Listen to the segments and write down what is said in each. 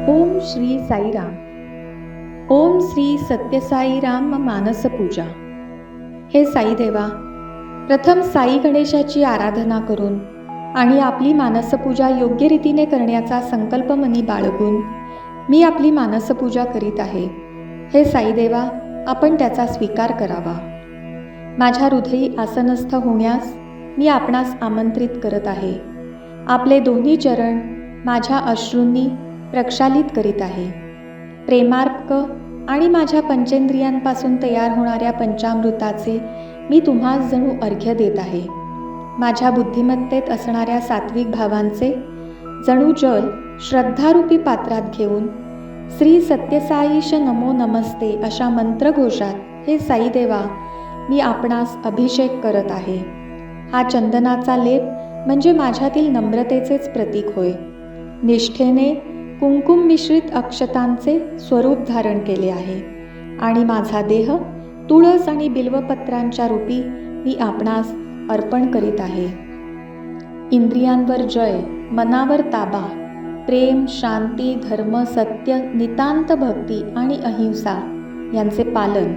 ओम श्री साईराम. ओम श्री सत्यसाईराम मानस पूजा. हे साई देवा, प्रथम साई गणेशाची आराधना करून आणि आपली मानसपूजा योग्य रीतीने करण्याचा संकल्प मनी बाळगून मी आपली मानसपूजा करीत आहे. हे साई देवा, आपण त्याचा स्वीकार करावा. माझ्या हृदयी आसनस्थ होण्यास मी आपणास आमंत्रित करत आहे. आपले दोन्ही चरण माझ्या अश्रूंनी प्रक्षालित करीत आहे. प्रेमार्पक आणि माझ्या पंचेंद्रियांपासून तयार होणाऱ्या पंचामृताचे मी तुम्हास जणू अर्घ्य देत आहे. माझ्या बुद्धिमत्तेत असणाऱ्या सात्विक भावांचे जणू जल श्रद्धारूपी पात्रात घेऊन श्री सत्यसाईश नमो नमस्ते अशा मंत्रघोषात हे साई देवा, मी आपणास अभिषेक करत आहे. हा चंदनाचा लेप म्हणजे माझ्यातील नम्रतेचेच प्रतीक होय. निष्ठेने कुंकुम मिश्रित अक्षतांचे स्वरूप धारण केले आहे आणि माझा देह तुळस आणि बिल्वपत्रांच्या रूपी मी आपणास अर्पण करीत आहे. इंद्रियांवर जय, मनावर ताबा, प्रेम, शांती, धर्म, सत्य, नितांत भक्ती आणि अहिंसा यांचे पालन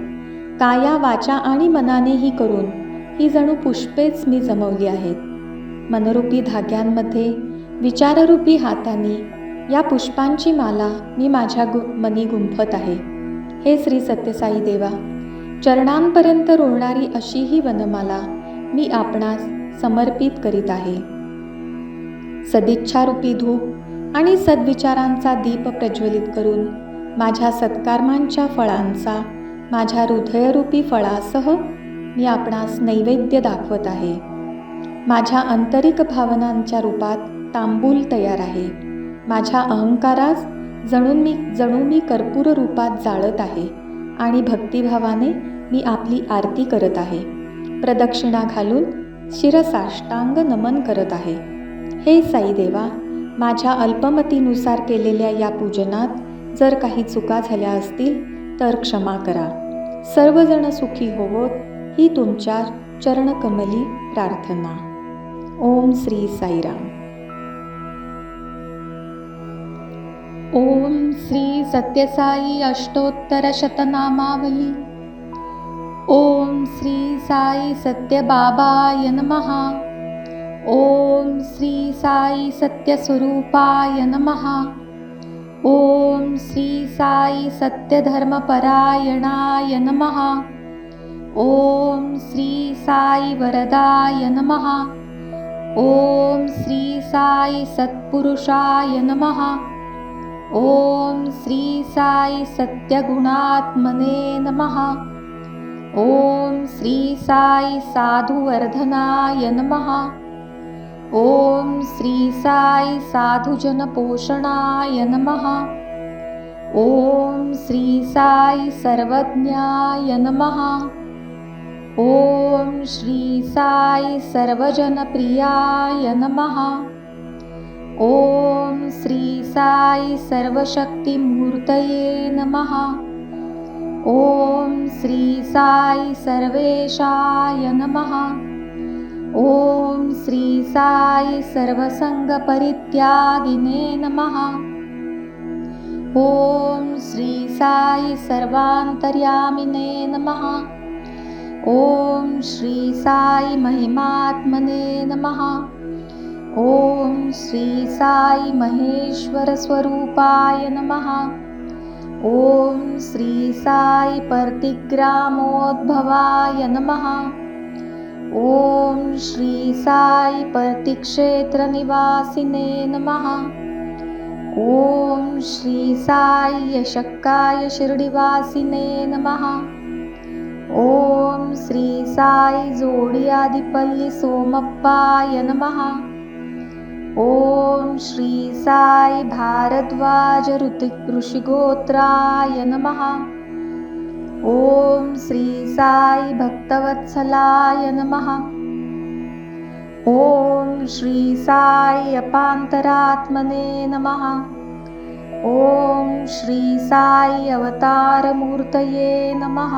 काया, वाचा आणि मनानेही करून ही जणू पुष्पेच मी जमवली आहेत. मनरूपी धाग्यांमध्ये विचाररूपी हातांनी या पुष्पांची माला मी माझ्या मनी गुंफत आहे. हे श्री सत्यसाई देवा, चरणांपर्यंत रोवणारी अशी ही वनमाला मी आपणास समर्पित करीत आहे. सदिच्छारूपी धूप आणि सद्विचारांचा दीप प्रज्वलित करून माझ्या सत्कर्मांच्या फळांचा माझ्या हृदयरूपी फळासह मी आपणास नैवेद्य दाखवत आहे. माझ्या आंतरिक भावनांच्या रूपात तांबूल तयार आहे. माझ्या अहंकारास जणू मी कर्पूर रूपात जाळत आहे आणि भक्तिभावाने मी आपली आरती करत आहे. प्रदक्षिणा घालून शिरसाष्टांग नमन करत आहे. हे साई देवा, माझ्या अल्पमतीनुसार केलेल्या या पूजनात जर काही चुका झाल्या असतील तर क्षमा करा. सर्वजण सुखी होवोत ही तुमच्या चरणकमली प्रार्थना. ओम श्री साईराम. ओम श्री सत्यसाई अष्टोत्तर शतनामावली. ओम श्री साई सत्यबाबाय नमः. ओम श्री साई सत्यस्वरूपाय नमः. ओम श्री साई सत्यधर्मपरायणाय नमः. ओम श्री साई वरदाय नमः. ओम श्री साई सत्पुरुषाय नमः. ओम श्री साई सत्यगुणात्मने नमः. ओम श्री साई साधुवर्धनाय नमः. ओम श्री साई साधुजनपोषणाय नमः. ओम श्री साई सर्वज्ञाय नमः. ओम श्री साई सर्वजनप्रियाय नमः. ओम श्री साई सर्वशक्तिमूर्तये नमः. ओम श्री साई सर्वेशाय नमः. ओम श्री साई सर्वसंगपरित्यागिने नमः. ओम श्री साई सर्वांतर्यामिने नमः. ओम श्री साई महिमात्मने नमः. ओम श्री साई महेश्वर स्वरूपाय नमः. ओम श्री साई प्रतिग्रामोद्भवाय नमः. ओम श्री साई प्रतिक्षेत्र निवासिने नमः. ओम श्री साई यशक्काय शिर्डीवासिने नमः. ओम श्री साई जोडियादिपल्ली सोमप्पाय नमः. ओम श्री साई भारद्वाज ऋषिगोत्राय नमः. ओम श्री साई भक्तवत्सलाय नमः. ओम श्री साई अपांतरात्मने नमः. ओम श्री साई अवतारमूर्तये नमः.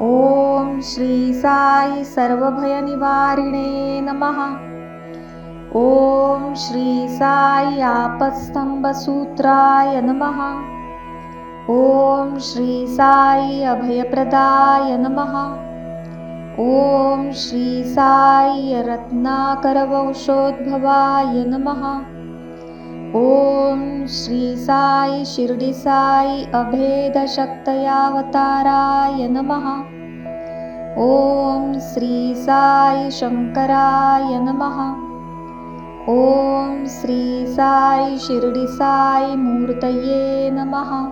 ओम श्री साई सर्वभयनिवारिणे नमः. ओम श्री साई आपस्तंभसूत्राय नमः. ओम श्री साई अभयप्रदाय नमः. ओम श्री साई रत्नाकरवंशोद्भवाय नमः. ओम श्री साई शिर्डी साई अभेदशक्तयावताराय नमः. ओम श्री साई शंकराय नमः. ओम श्री साई शिर्डी साई मूर्तये नमः.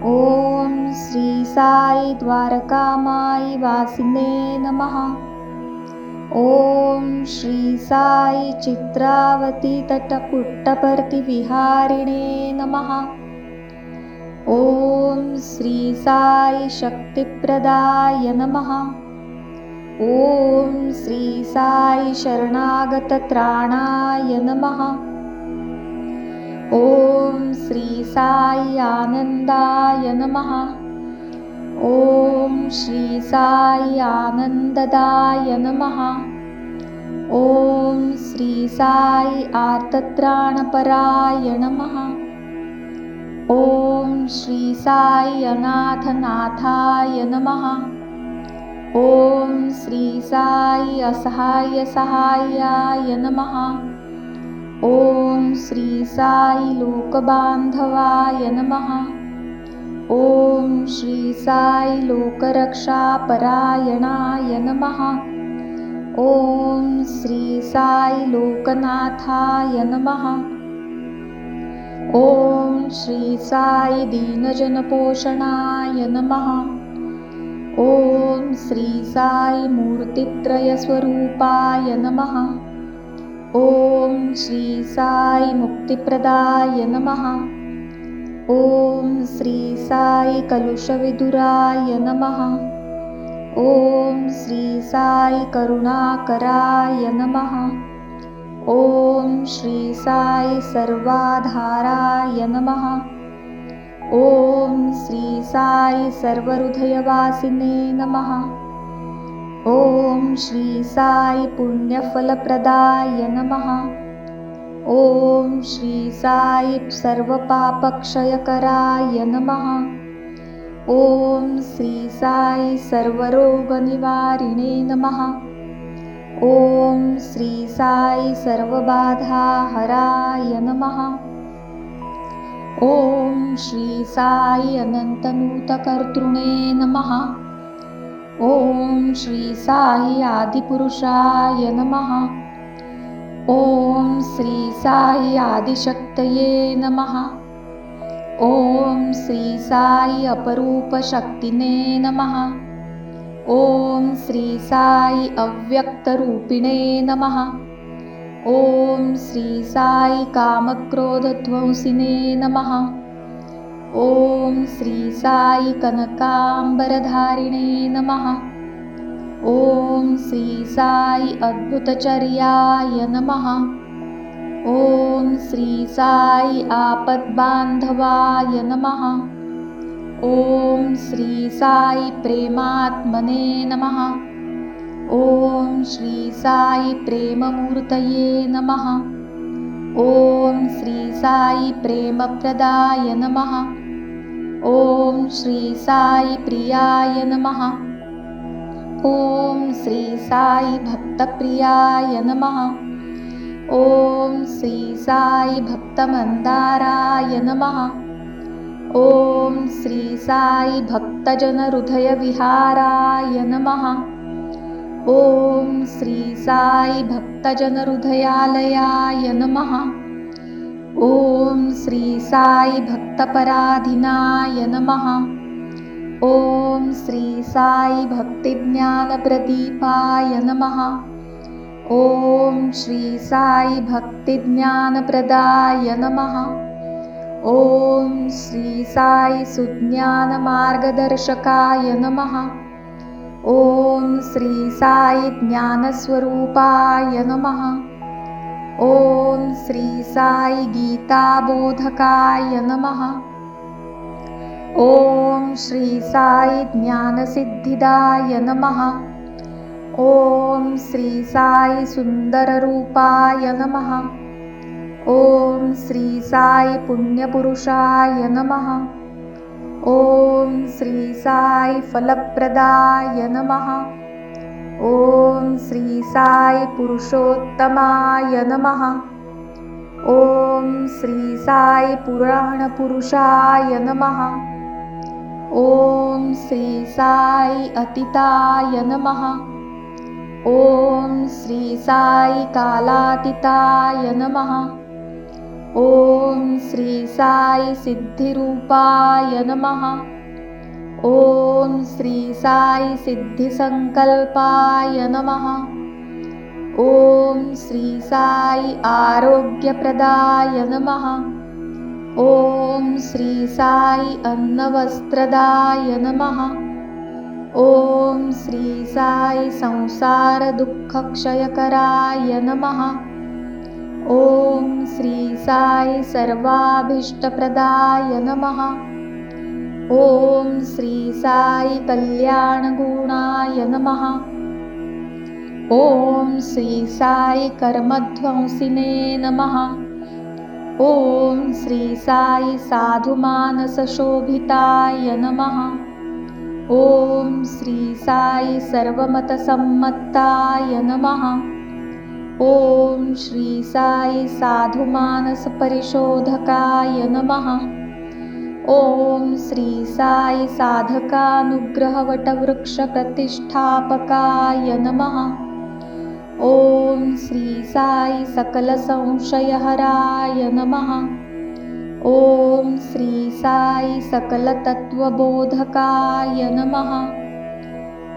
ओम श्री साई द्वारकामाई वासिने नमः. ओम श्री साई चित्रावती तटपुट्टपर्ति विहारिणे नमः. ओम श्री साई शक्तिप्रदाय नमः. ओम श्री साई शरणागत त्राणाय नमः. ओम श्री साई आनंदाय नमः. ओम श्री साई आनंददाय नमः. ओम श्री साई आर्तत्राणपराय नमः. ओम श्री साई अनाथनाथाय नमः. ओम श्री साई असहाय सहायाय नमः. ओम श्री साई लोकबांधवाय नमः. ओम श्री साई लोकरक्षापरायणाय नमः. ओम श्री साई लोकनाथाय नमः. ओम श्री साई दीनजनपोषणाय नमः. ओम श्री साई मूर्तित्रयस्वरूपाय नमः. ओम श्री साई मुक्तिप्रदाय नमः. ओम श्री साई कलुषविदुराय नमः. ओम श्री साई करुणाकराय नमः. ओम श्री साई सर्वाधाराय नमः. ओम श्री साई सर्वहृदयवासिने नमः. ओम श्री साई पुण्यफलप्रदाय नमः. ओम श्री साई सर्वपापक्षयकराय नमः. ओम श्री साई सर्वरोगनिवारिणे नमः. ओम श्री साई सर्वबाधाहराय नमः. ओम श्री साई अनंतनूतकर्तृणे नमः. ओम श्री साई आदिपुरुषाय नमः. ओम श्री साई आदिशक्तये नमः. ओम श्री साई अपरूपशक्तिने नमः. ओम श्री साई अव्यक्तरूपिणे नमः. ओम श्री साई कामक्रोधध्वंसिने नमः. ओम श्री साई कनकांबरधारिणे नमः. ओम श्री साई अद्भुतचर्याय नमः. ओम श्री साई आपद्बांधवाय नमः. ओम श्री साई प्रेमात्मने नमः. ओम श्री साई प्रेममूर्तये नमः. ओम श्री साई प्रेमप्रदाय नमः. ओम श्री साई प्रियाय नमः. ओम श्री साई भक्तप्रियाय नमः. ओम श्री साई भक्तमंदाराय नमः. ओम श्री साई भक्तजनहृदयविहाराय नमः. ओम श्री साई भक्तजनहृदयालयाय नमः. ओम श्री साई भक्तपराधीनाय नमः. ओम श्री साई भक्तिज्ञानप्रदीपाय नमः. ओम श्री साई भक्तिज्ञानप्रदाय नमः. ओम श्री साई सुज्ञानमार्गदर्शकाय नमः. ओम श्री साई ज्ञानस्वरूपाय नमः. ओम श्री साई गीताबोधकाय नमः. ओम श्री साई ज्ञानसिद्धिदाय नमः. ओम श्री साई सुंदररूपाय नमः. ओम श्री साई पुण्यपुरुषाय नमः. ओम श्री साई फलप्रदाय नमः. ओम श्री साई पुरुषोत्तमाय नमः. ओम श्री साई पुराणपुरुषाय नमः. ओम श्री साई अतिताय नमः. ओम श्री साई कालातीताय नमः. ओम श्री साई सिद्धिरूपाय नमः. ओम श्री साई सिद्धिसंकल्पाय नमः. ओम श्री साई आरोग्यप्रदाय नमः. ओम श्री साई अन्नवस्त्रदाय नमः. ओम श्री साई संसार दुःखक्षयकराय नमः. ओम श्री साई सर्वाभीष्टप्रदाय नमः. ओम श्री साई कल्याणगुणाय नमः. ओम श्री साई कर्मध्वंसिने नमः. ओम श्री साई साधुमानसशोभिताय नमः. ओम श्री साई सर्वमतसम्मताय नमः. ओम श्री साई साधुमानसपरिशोधकाय नमः. ओम श्री साई साधकानुग्रहवटवृक्षप्रतिष्ठापकाय नमः. ओम श्री साई सकलसंशयहराय नमः. ओम श्री साई सकलतत्त्वबोधकाय नमः.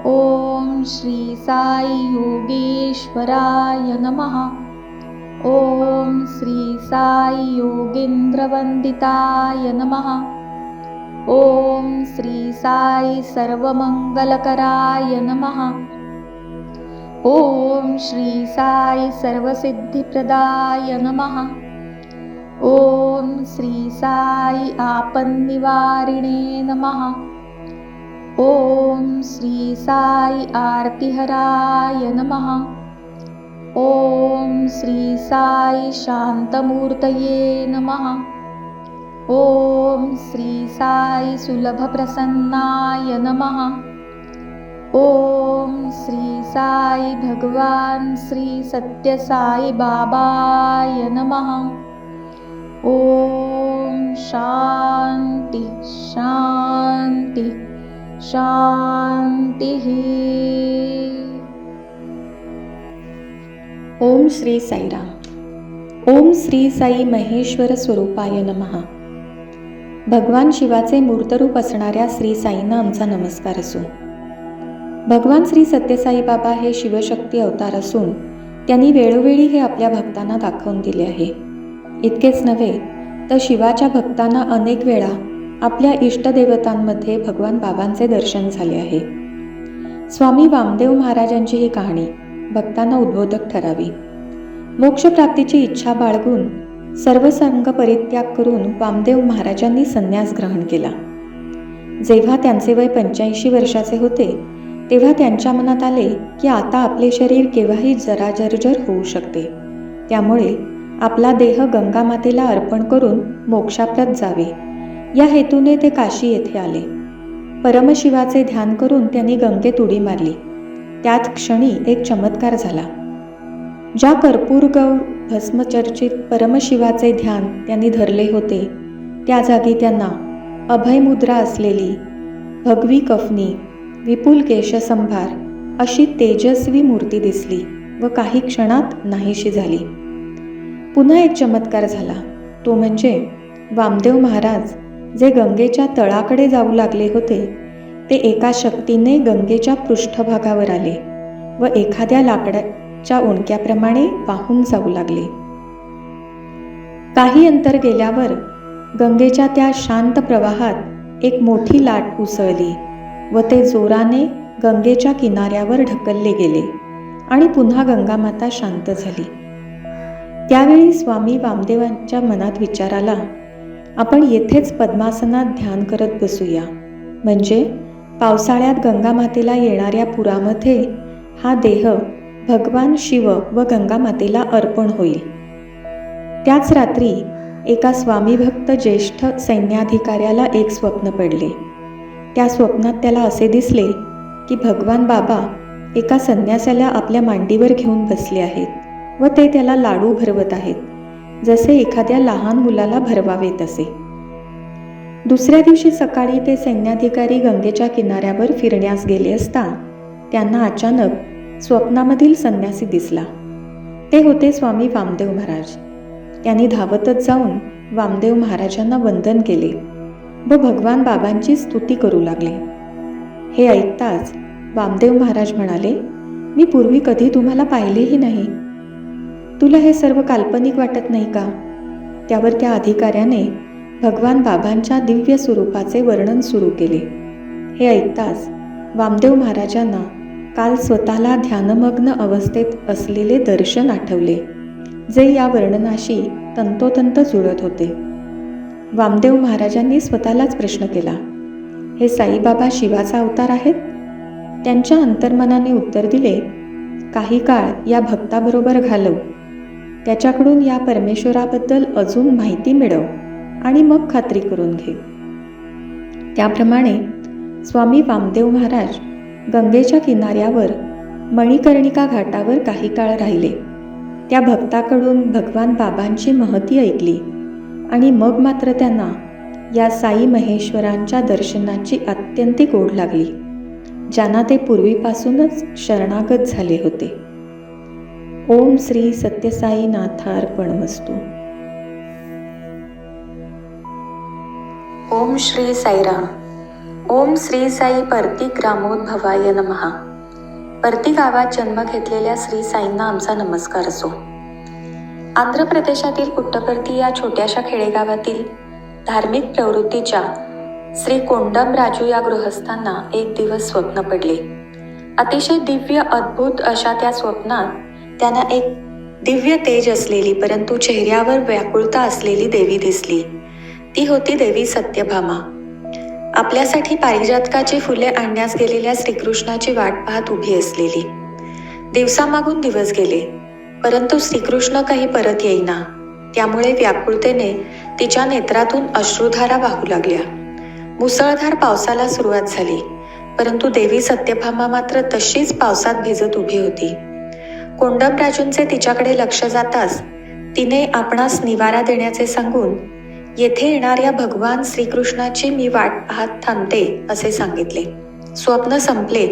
ओम श्री साई योगीश्वराय नमः. ओम श्री साई योगींद्रवंदिताय नमः. ओम श्री साई सर्वमंगलकराय नमः. ओम श्री साई सर्वसिद्धिप्रदाय नमः. ओम श्री साई आपन्निवारिणे नमः. ओम श्री साई आर्तिहराय नमः. ओम श्री साई शांतमूर्तये नमः. ओम श्री साई सुलभप्रसन्नाय नमः. ओम श्री साई भगवान श्री सत्यसाई बाबाय नमः. ओम शांति शांति शांति. ओम श्री साईराम. ओम श्री साई महेश्वर स्वरूपाय नमः. भगवान शिवाचे मूर्तरूप असणाऱ्या श्री साईंना आमचा नमस्कार असो. भगवान श्री सत्यसाई बाबा हे शिवशक्ती अवतार असून त्यांनी वेळोवेळी हे आपल्या भक्तांना दाखवून दिले आहे. इतकेच नव्हे तर शिवाच्या भक्तांना अनेक वेळा आपल्या इष्टदेवतांमध्ये भगवान बाबांचे दर्शन झाले आहे. स्वामी वामदेव महाराजांची ही कहाणी भक्तांना उद्बोधक ठरावी. मोक्षप्राप्तीची इच्छा बाळगून सर्व संग परित्याग करून वामदेव महाराजांनी संन्यास ग्रहण केला. जेव्हा त्यांचे वय 85 वर्षाचे होते तेव्हा त्यांच्या मनात आले की आता आपले शरीर केव्हाही जरा जर्जर होऊ शकते. त्यामुळे आपला देह गंगा मातेला अर्पण करून मोक्षाप्रत जावे या हेतूने ते काशी येथे आले. परमशिवाचे ध्यान करून त्यांनी गंगेत उडी मारली. त्याच क्षणी एक चमत्कार झाला. ज्या कर्पूर गौर भस्मचर्चित परमशिवाचे ध्यान त्यांनी धरले होते त्या जागी त्यांना अभयमुद्रा असलेली भगवी कफनी विपुल केशसंभार अशी तेजस्वी मूर्ती दिसली व काही क्षणात नाहीशी झाली. पुन्हा एक चमत्कार झाला. तो म्हणजे वामदेव महाराज जे गंगेच्या तळाकडे जाऊ लागले होते ते एका शक्तीने गंगेच्या पृष्ठभागावर आले व एखाद्या लाकडाच्या ओंडक्याप्रमाणे वाहून जाऊ लागले. काही अंतर गेल्यावर गंगेच्या त्या शांत प्रवाहात एक मोठी लाट उसळली व ते जोराने गंगेच्या किनाऱ्यावर ढकलले गेले आणि पुन्हा गंगामाता शांत झाली. त्यावेळी स्वामी वामदेवांच्या मनात विचार आला, आपण येथेच पद्मासनात ध्यान करत बसूया. म्हणजे पावसाळ्यात गंगामातेला येणाऱ्या पुरामध्ये हा देह भगवान शिव व गंगामातेला अर्पण होईल. त्याच रात्री एका स्वामीभक्त ज्येष्ठ सैन्याधिकाऱ्याला एक स्वप्न पडले. त्या स्वप्नात त्याला असे दिसले की भगवान बाबा एका संन्यासाला आपल्या मांडीवर घेऊन बसले आहेत व ते त्याला लाडू भरवत आहेत, जसे एखाद्या लहान मुलाला भरवावे तसे. दुसऱ्या दिवशी सकाळी ते सैन्याधिकारी गंगेच्या किनाऱ्यावर फिरण्यास गेले असता त्यांना अचानक स्वप्नामधील संन्यासी दिसला. ते होते स्वामी वामदेव महाराज. त्यांनी धावतच जाऊन वामदेव महाराजांना वंदन केले व भगवान बाबांची स्तुती करू लागले. हे ऐकताच वामदेव महाराज म्हणाले, मी पूर्वी कधी तुम्हाला पाहिलेही नाही. तुला हे सर्व काल्पनिक वाटत नाही का? त्यावर त्या अधिकाऱ्याने भगवान बाबांच्या दिव्य स्वरूपाचे वर्णन सुरू केले. हे ऐकताच वामदेव महाराजांना काल स्वतःला ध्यानमग्न अवस्थेत असलेले दर्शन आठवले, जे या वर्णनाशी तंतोतंत जुळत होते. वामदेव महाराजांनी स्वतःलाच प्रश्न केला, हे साईबाबा शिवाचा अवतार आहेत? त्यांच्या अंतर्मनाने उत्तर दिले, काही काळ या भक्ताबरोबर घालव, त्याच्याकडून या परमेश्वराबद्दल अजून माहिती मिळव आणि मग खात्री करून घे. त्याप्रमाणे स्वामी वामदेव महाराज गंगेच्या किनाऱ्यावर मणिकर्णिका घाटावर काही काळ राहिले. त्या भक्ताकडून भगवान बाबांची महती ऐकली आणि मग मात्र त्यांना या साई महेश्वरांच्या दर्शनाची आत्यंतिक ओढ लागली, ज्यांना ते पूर्वीपासूनच शरणागत झाले होते. ओम श्री सत्यसाई नाथार्पणमस्तु. ओम श्री साईराम. ओम श्री साई परती ग्रामोद्भवाय नमः. परती गावात जन्म घेतलेल्या श्री साईंना आमचा नमस्कार असो. आंध्र प्रदेशातील पुट्टपर्ती या छोट्याशा खेडेगावातील धार्मिक प्रवृत्तीच्या श्री कोंडम राजू या गृहस्थांना एक दिवस स्वप्न पडले. अतिशय दिव्य अद्भुत अशा त्या स्वप्नात त्यांना एक दिव्य तेज असलेली परंतु चेहऱ्यावर व्याकुळता असलेली देवी दिसली. ती होती देवी सत्यभामा. आपल्यासाठी पारिजातकाची फुले आणण्यास गेलेल्या श्रीकृष्णाची वाट पाहत उभी असलेली. दिवसामागून दिवस गेले, परंतु श्रीकृष्ण काही परत येईना. त्यामुळे व्याकुळतेने तिच्या नेत्रातून अश्रुधारा वाहू लागल्या. मुसळधार पावसाला सुरुवात झाली, परंतु देवी सत्यभामा मात्र तशीच पावसात भिजत उभी होती. कोंडमराजूंचे तिच्याकडे लक्ष जाताच तिने आपणास निवारा देण्याचे सांगून येथे येणाऱ्या भगवान श्रीकृष्णाची मी वाट पाहत थांबते असे सांगितले. स्वप्न संपले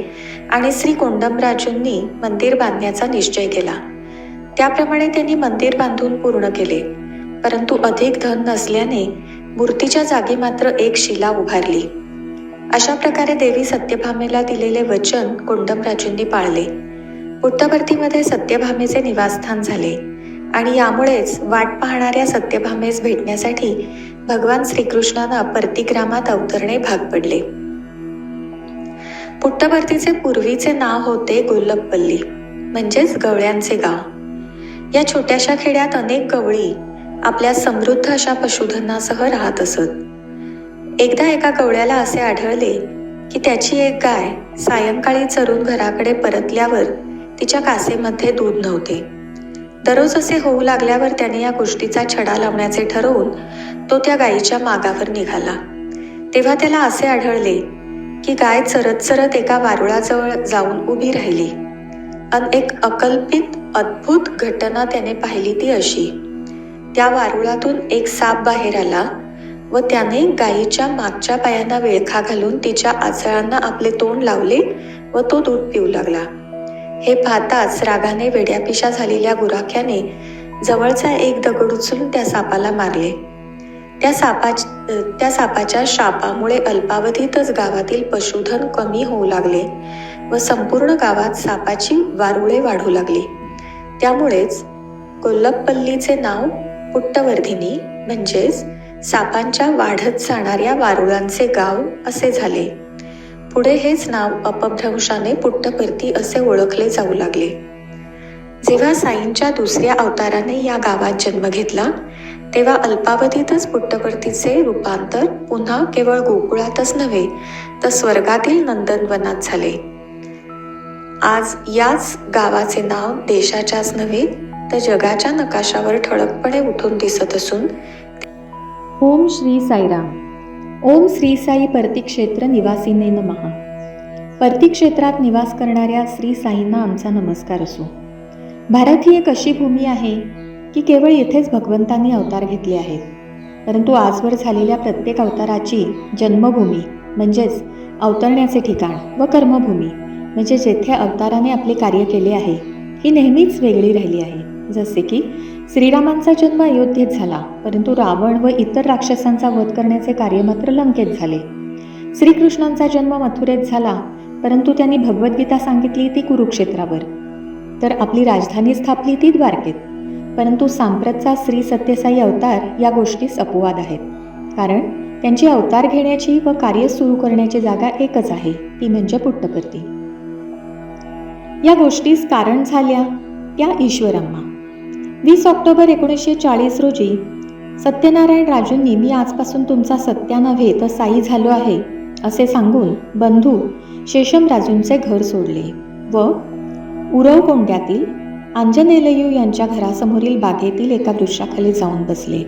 आणि श्री कोंडमराजूंनी मंदिर बांधण्याचा निश्चय केला. त्याप्रमाणे त्यांनी मंदिर बांधून पूर्ण केले, परंतु अधिक धन नसल्याने मूर्तीच्या जागी मात्र एक शिला उभारली. अशा प्रकारे देवी सत्यभामेला दिलेले वचन कोंडमराजूंनी पाळले. पुट्टपर्तीमध्ये सत्यभामेचे निवासस्थान झाले आणि यामुळेच वाट पाहणाऱ्या सत्यभामेस भेटण्यासाठी भगवान श्रीकृष्णांना पर्तीग्रामात अवतरणे भाग पडले. पुट्टपर्तीचे पूर्वीचे नाव होते गोल्लपल्ली, म्हणजेच गवळ्यांचे गाव. या छोट्याशा खेड्यात अनेक गवळी आपल्या समृद्ध अशा पशुधनासह राहत असत. एकदा एका गवळ्याला असे आढळले की त्याची एक गाय सायंकाळी चरून घराकडे परतल्यावर तिच्या कासेमध्ये दूध नव्हते. दररोज असे होऊ लागल्यावर त्याने या गोष्टीचा छडा लावण्याचे ठरवून तो त्या गायीच्या मागावर निघाला. तेव्हा त्याला असे आढळले की गाय चरत चरत एका वारुळाजवळ जाऊन उभी राहिली. एक अकल्पित अद्भुत घटना त्याने पाहिली ती अशी, त्या वारुळातून एक साप बाहेर आला व त्याने गायीच्या मागच्या पायांना विळखा घालून तिच्या आचळांना आपले तोंड लावले व तो दूध पिऊ लागला. हे पाहताच रागाने वेड्यापिशा झालेल्या गुराख्याने जवळचा एक दगड उचलून त्या सापाला मारले. त्या सापाच्या शापामुळे अल्पावधीतच गावातील पशुधन कमी होऊ लागले व संपूर्ण गावात सापाची वारुळे वाढू लागली. त्यामुळेच कोल्लपल्लीचे नाव पुट्टवर्धिनी म्हणजेच सापांच्या वाढत जाणाऱ्या वारुळांचे गाव असे झाले. पुढे हेच नाव अपभ्रंशाने पुट्टपर्ती असे ओळखले जाऊ लागले. जेव्हा साईंच्या दुसऱ्या अवताराने या गावात जन्म घेतला तेव्हा अल्पावधीतच पुट्टपर्तीचे रूपांतर पुन्हा केवळ गोकुळातच नव्हे तर स्वर्गातील नंदनवनात झाले. आज याच गावाचे नाव देशाच्याच नव्हे तर जगाच्या नकाशावर ठळकपणे उठून दिसत असून ओम श्री साईराम. ओम श्री साई पर्तिक्षेत्र निवासीने नमः. पर्तिक्षेत्रात निवास करणाऱ्या श्री साईंना आमचा नमस्कार असो. भारत ही एक अशी भूमी आहे की केवळ येथेच भगवंतांनी अवतार घेतले आहेत. परंतु आजवर झालेल्या प्रत्येक अवताराची जन्मभूमी म्हणजेच अवतरण्याचे ठिकाण व कर्मभूमी म्हणजे जेथे अवताराने आपले कार्य केले आहे ही नेहमीच वेगळी राहिली आहे. जसे की श्रीरामांचा जन्म अयोध्येत झाला, परंतु रावण व इतर राक्षसांचा वध करण्याचे कार्य मात्र लंकेत झाले. श्रीकृष्णांचा जन्म मथुरेत झाला, परंतु त्यांनी भगवद्गीता सांगितली ती कुरुक्षेत्रावर. तर आपली राजधानी स्थापली ती द्वारकेत. परंतु सांप्रतचा श्री सत्यसाई अवतार या गोष्टीस अपवाद आहेत, कारण त्यांची अवतार घेण्याची व कार्य सुरू करण्याची जागा एकच आहे, ती म्हणजे पुट्टपर्ती. या गोष्टीस कारण झाल्या त्या ईश्वरम्मा. 20 ऑक्टोबर 1940 रोजी सत्यनारायण राजूंनी मी आजपासून तुमचा सत्या नव्हे तर साई झालो आहे असे सांगून बंधू शेषम राजूंचे घर सोडले व उरवकोंड्यातील आंजनेलयू यांच्या घरासमोरील बागेतील एका वृक्षाखाली जाऊन बसले.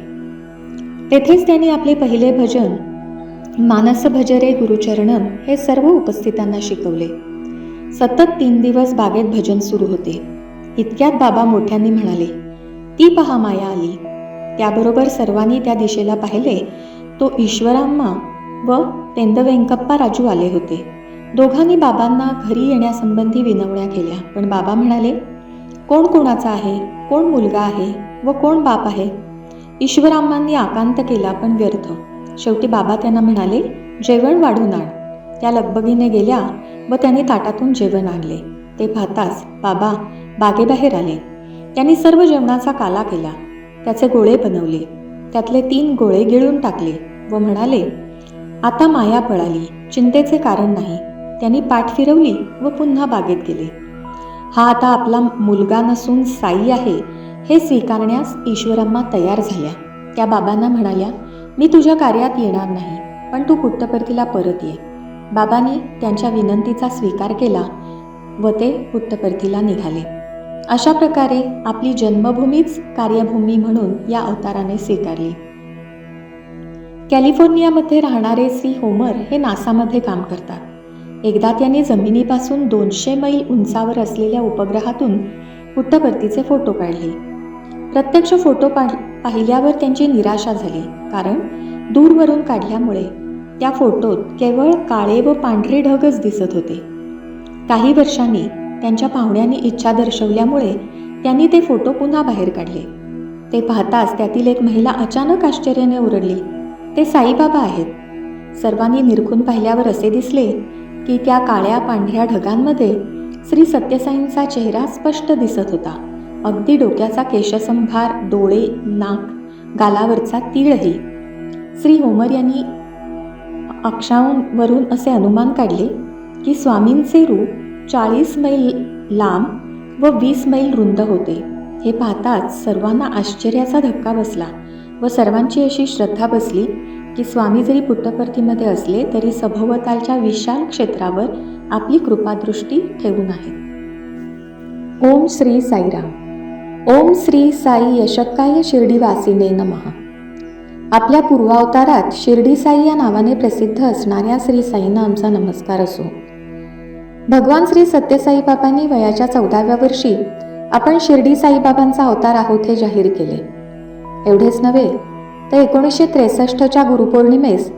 तेथेच त्यांनी आपले पहिले भजन मानस भजरे गुरुचरणम हे सर्व उपस्थितांना शिकवले. सतत 3 दिवस बागेत भजन सुरू होते. इतक्यात बाबा मोठ्यांनी म्हणाले, ती पहा माया आली. त्याबरोबर सर्वांनी त्या दिशेला पाहिले. तो ईश्वराम्मा व पेंदवेंकप्पा राजू आले होते. दोघांनी बाबांना घरी येण्यासंबंधी विनवण्या केल्या, पण बाबा म्हणाले, कोण कोणाचा आहे, कोण मुलगा आहे व कोण बाप आहे. ईश्वराम्मांनी आकांत केला, पण व्यर्थ. शेवटी बाबा त्यांना म्हणाले, जेवण वाढून आण. त्या लगबगीने गेल्या व त्यांनी ताटातून जेवण आणले. ते पाहताच बाबा बागेबाहेर आले. त्यांनी सर्व जेवणाचा काला केला, त्याचे गोळे बनवले. त्यातले 3 गोळे गिळून टाकले व म्हणाले, आता माया पळाली, चिंतेचे कारण नाही. त्यांनी पाठ फिरवली व पुन्हा बागेत गेले. हा आता आपला मुलगा नसून साई आहे हे स्वीकारण्यास ईश्वरम्मा तयार झाल्या. त्या बाबांना म्हणाल्या, मी तुझ्या कार्यात येणार नाही, पण तू पुट्टपर्तीला परत ये. बाबांनी त्यांच्या विनंतीचा स्वीकार केला व ते पुट्टपर्तीला निघाले. अशा प्रकारे आपली जन्मभूमीच कार्यभूमी म्हणून या अवताराने स्वीकारली. कॅलिफोर्नियामध्ये राहणारे श्री होमर हे नासामध्ये काम करतात. एकदा त्यांनी जमिनीपासून 200 मैल उंचावर असलेल्या उपग्रहातून पुट्टपर्तीचे फोटो काढले. प्रत्यक्ष फोटो पाहिल्यावर त्यांची निराशा झाली, कारण दूरवरून काढल्यामुळे त्या फोटोत केवळ काळे व पांढरे ढगच दिसत होते. काही वर्षांनी त्यांच्या पाहुण्यांनी इच्छा दर्शवल्यामुळे त्यांनी ते फोटो पुन्हा बाहेर काढले. ते पाहताच त्यातील एक महिला अचानक आश्चर्याने ओरडली, ते साईबाबा आहेत. सर्वांनी निरखून पाहिल्यावर असे दिसले की त्या काळ्या पांढऱ्या ढगांमध्ये श्री सत्यसाईंचा चेहरा स्पष्ट दिसत होता. अगदी डोक्याचा केशसंभार, डोळे, नाक, गालावरचा तीळही. श्री होमर यांनी अक्षांवरून असे अनुमान काढले की स्वामींचे रूप 40 मैल लांब व 20 मैल रुंद होते. हे पाहताच सर्वांना आश्चर्याचा धक्का बसला व सर्वांची अशी श्रद्धा बसली की स्वामी जरी पुट्टपर्तीमध्ये असले तरी सभोवतालच्या विशाल क्षेत्रावर आपली कृपादृष्टी ठेवून आहेत. ओम श्री साईराम. ओम श्री साई यशक्काय शिर्डीवासिने नमः. आपल्या पूर्वावतारात शिर्डी साई या नावाने प्रसिद्ध असणाऱ्या श्री साईंना आमचा नमस्कार असो. भगवान श्री सत्यसाई बाबांनी वयाच्या 14व्या वर्षी आपण शिर्डी साईबाबांचा अवतार आहोत हे जाहीर केले. एवढेच नव्हे तर 1963च्या गुरुपौर्णिमेस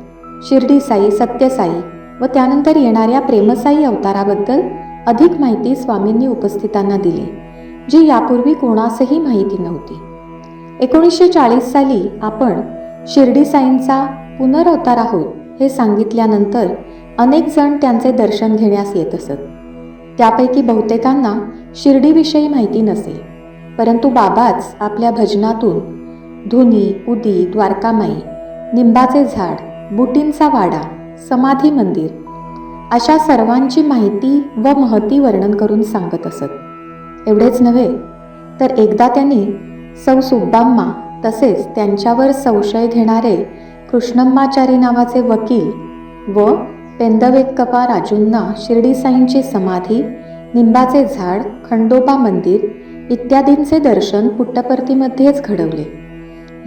शिर्डी साई, सत्यसाई व त्यानंतर येणाऱ्या प्रेमसाई अवताराबद्दल अधिक माहिती स्वामींनी उपस्थितांना दिली, जी यापूर्वी कोणासही माहिती नव्हती. 1940 साली आपण शिर्डी साईंचा पुनरवतार आहोत हे सांगितल्यानंतर अनेक जण त्यांचे दर्शन घेण्यास येत असत. त्यापैकी बहुतेकांना शिर्डीविषयी माहिती नसे, परंतु बाबाच आपल्या भजनातून धुनी, उदी, द्वारकामाई, निंबाचे झाड, बुटींचा वाडा, समाधी मंदिर अशा सर्वांची माहिती व महती वर्णन करून सांगत असत. एवढेच नव्हे तर एकदा त्यांनी सौ सुब्बाम्मा तसेच त्यांच्यावर संशय घेणारे कृष्णम्माचारी नावाचे वकील व पेंदवेक्कप्पा राजूंना शिर्डी साईंची समाधी, निंबाचे झाड, खंडोबा मंदिर इत्यादींचे दर्शन पुट्टपर्तीमध्येच घडवले.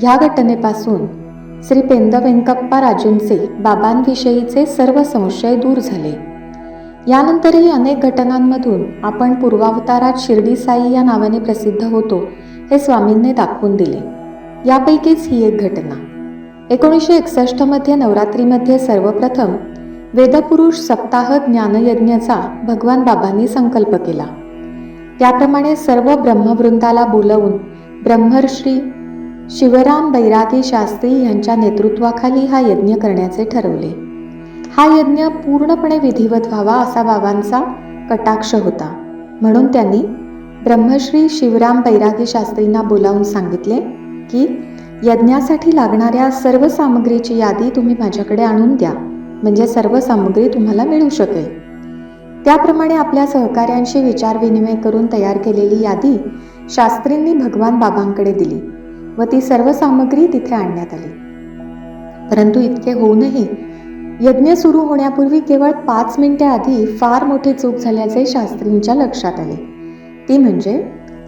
ह्या घटनेपासून श्री पेंद वेंकप्पा राजूंचे बाबांविषयीचे सर्व संशय दूर झाले. यानंतरही अनेक घटनांमधून आपण पूर्वावतारात शिर्डी साई या नावाने प्रसिद्ध होतो हे स्वामींनी दाखवून दिले. यापैकीच ही एक घटना. 1961 मध्ये नवरात्रीमध्ये सर्वप्रथम वेदपुरुष सप्ताह ज्ञानयज्ञाचा भगवान बाबांनी संकल्प केला. त्याप्रमाणे सर्व ब्रह्मवृंदाला बोलवून ब्रह्मर्षी शिवराम बैरागी शास्त्री यांच्या नेतृत्वाखाली हा यज्ञ करण्याचे ठरवले. हा यज्ञ पूर्णपणे विधिवत व्हावा असा बाबांचा कटाक्ष होता. म्हणून त्यांनी ब्रह्मश्री शिवराम बैरागी शास्त्रींना बोलावून सांगितले की यज्ञासाठी लागणाऱ्या सर्व सामग्रीची यादी तुम्ही माझ्याकडे आणून द्या, म्हणजे सर्व सामग्री तुम्हाला मिळू शकेल. त्याप्रमाणे आपल्या सहकाऱ्यांशी विचारविनिमय करून तयार केलेली यादी शास्त्रींनी भगवान बाबांकडे दिली व ती सर्व सामग्री तिथे आणण्यात आली. परंतु इतके होऊनही यज्ञ सुरू होण्यापूर्वी केवळ 5 मिनिटे आधी फार मोठी चूक झाल्याचे शास्त्रींच्या लक्षात आले. ती म्हणजे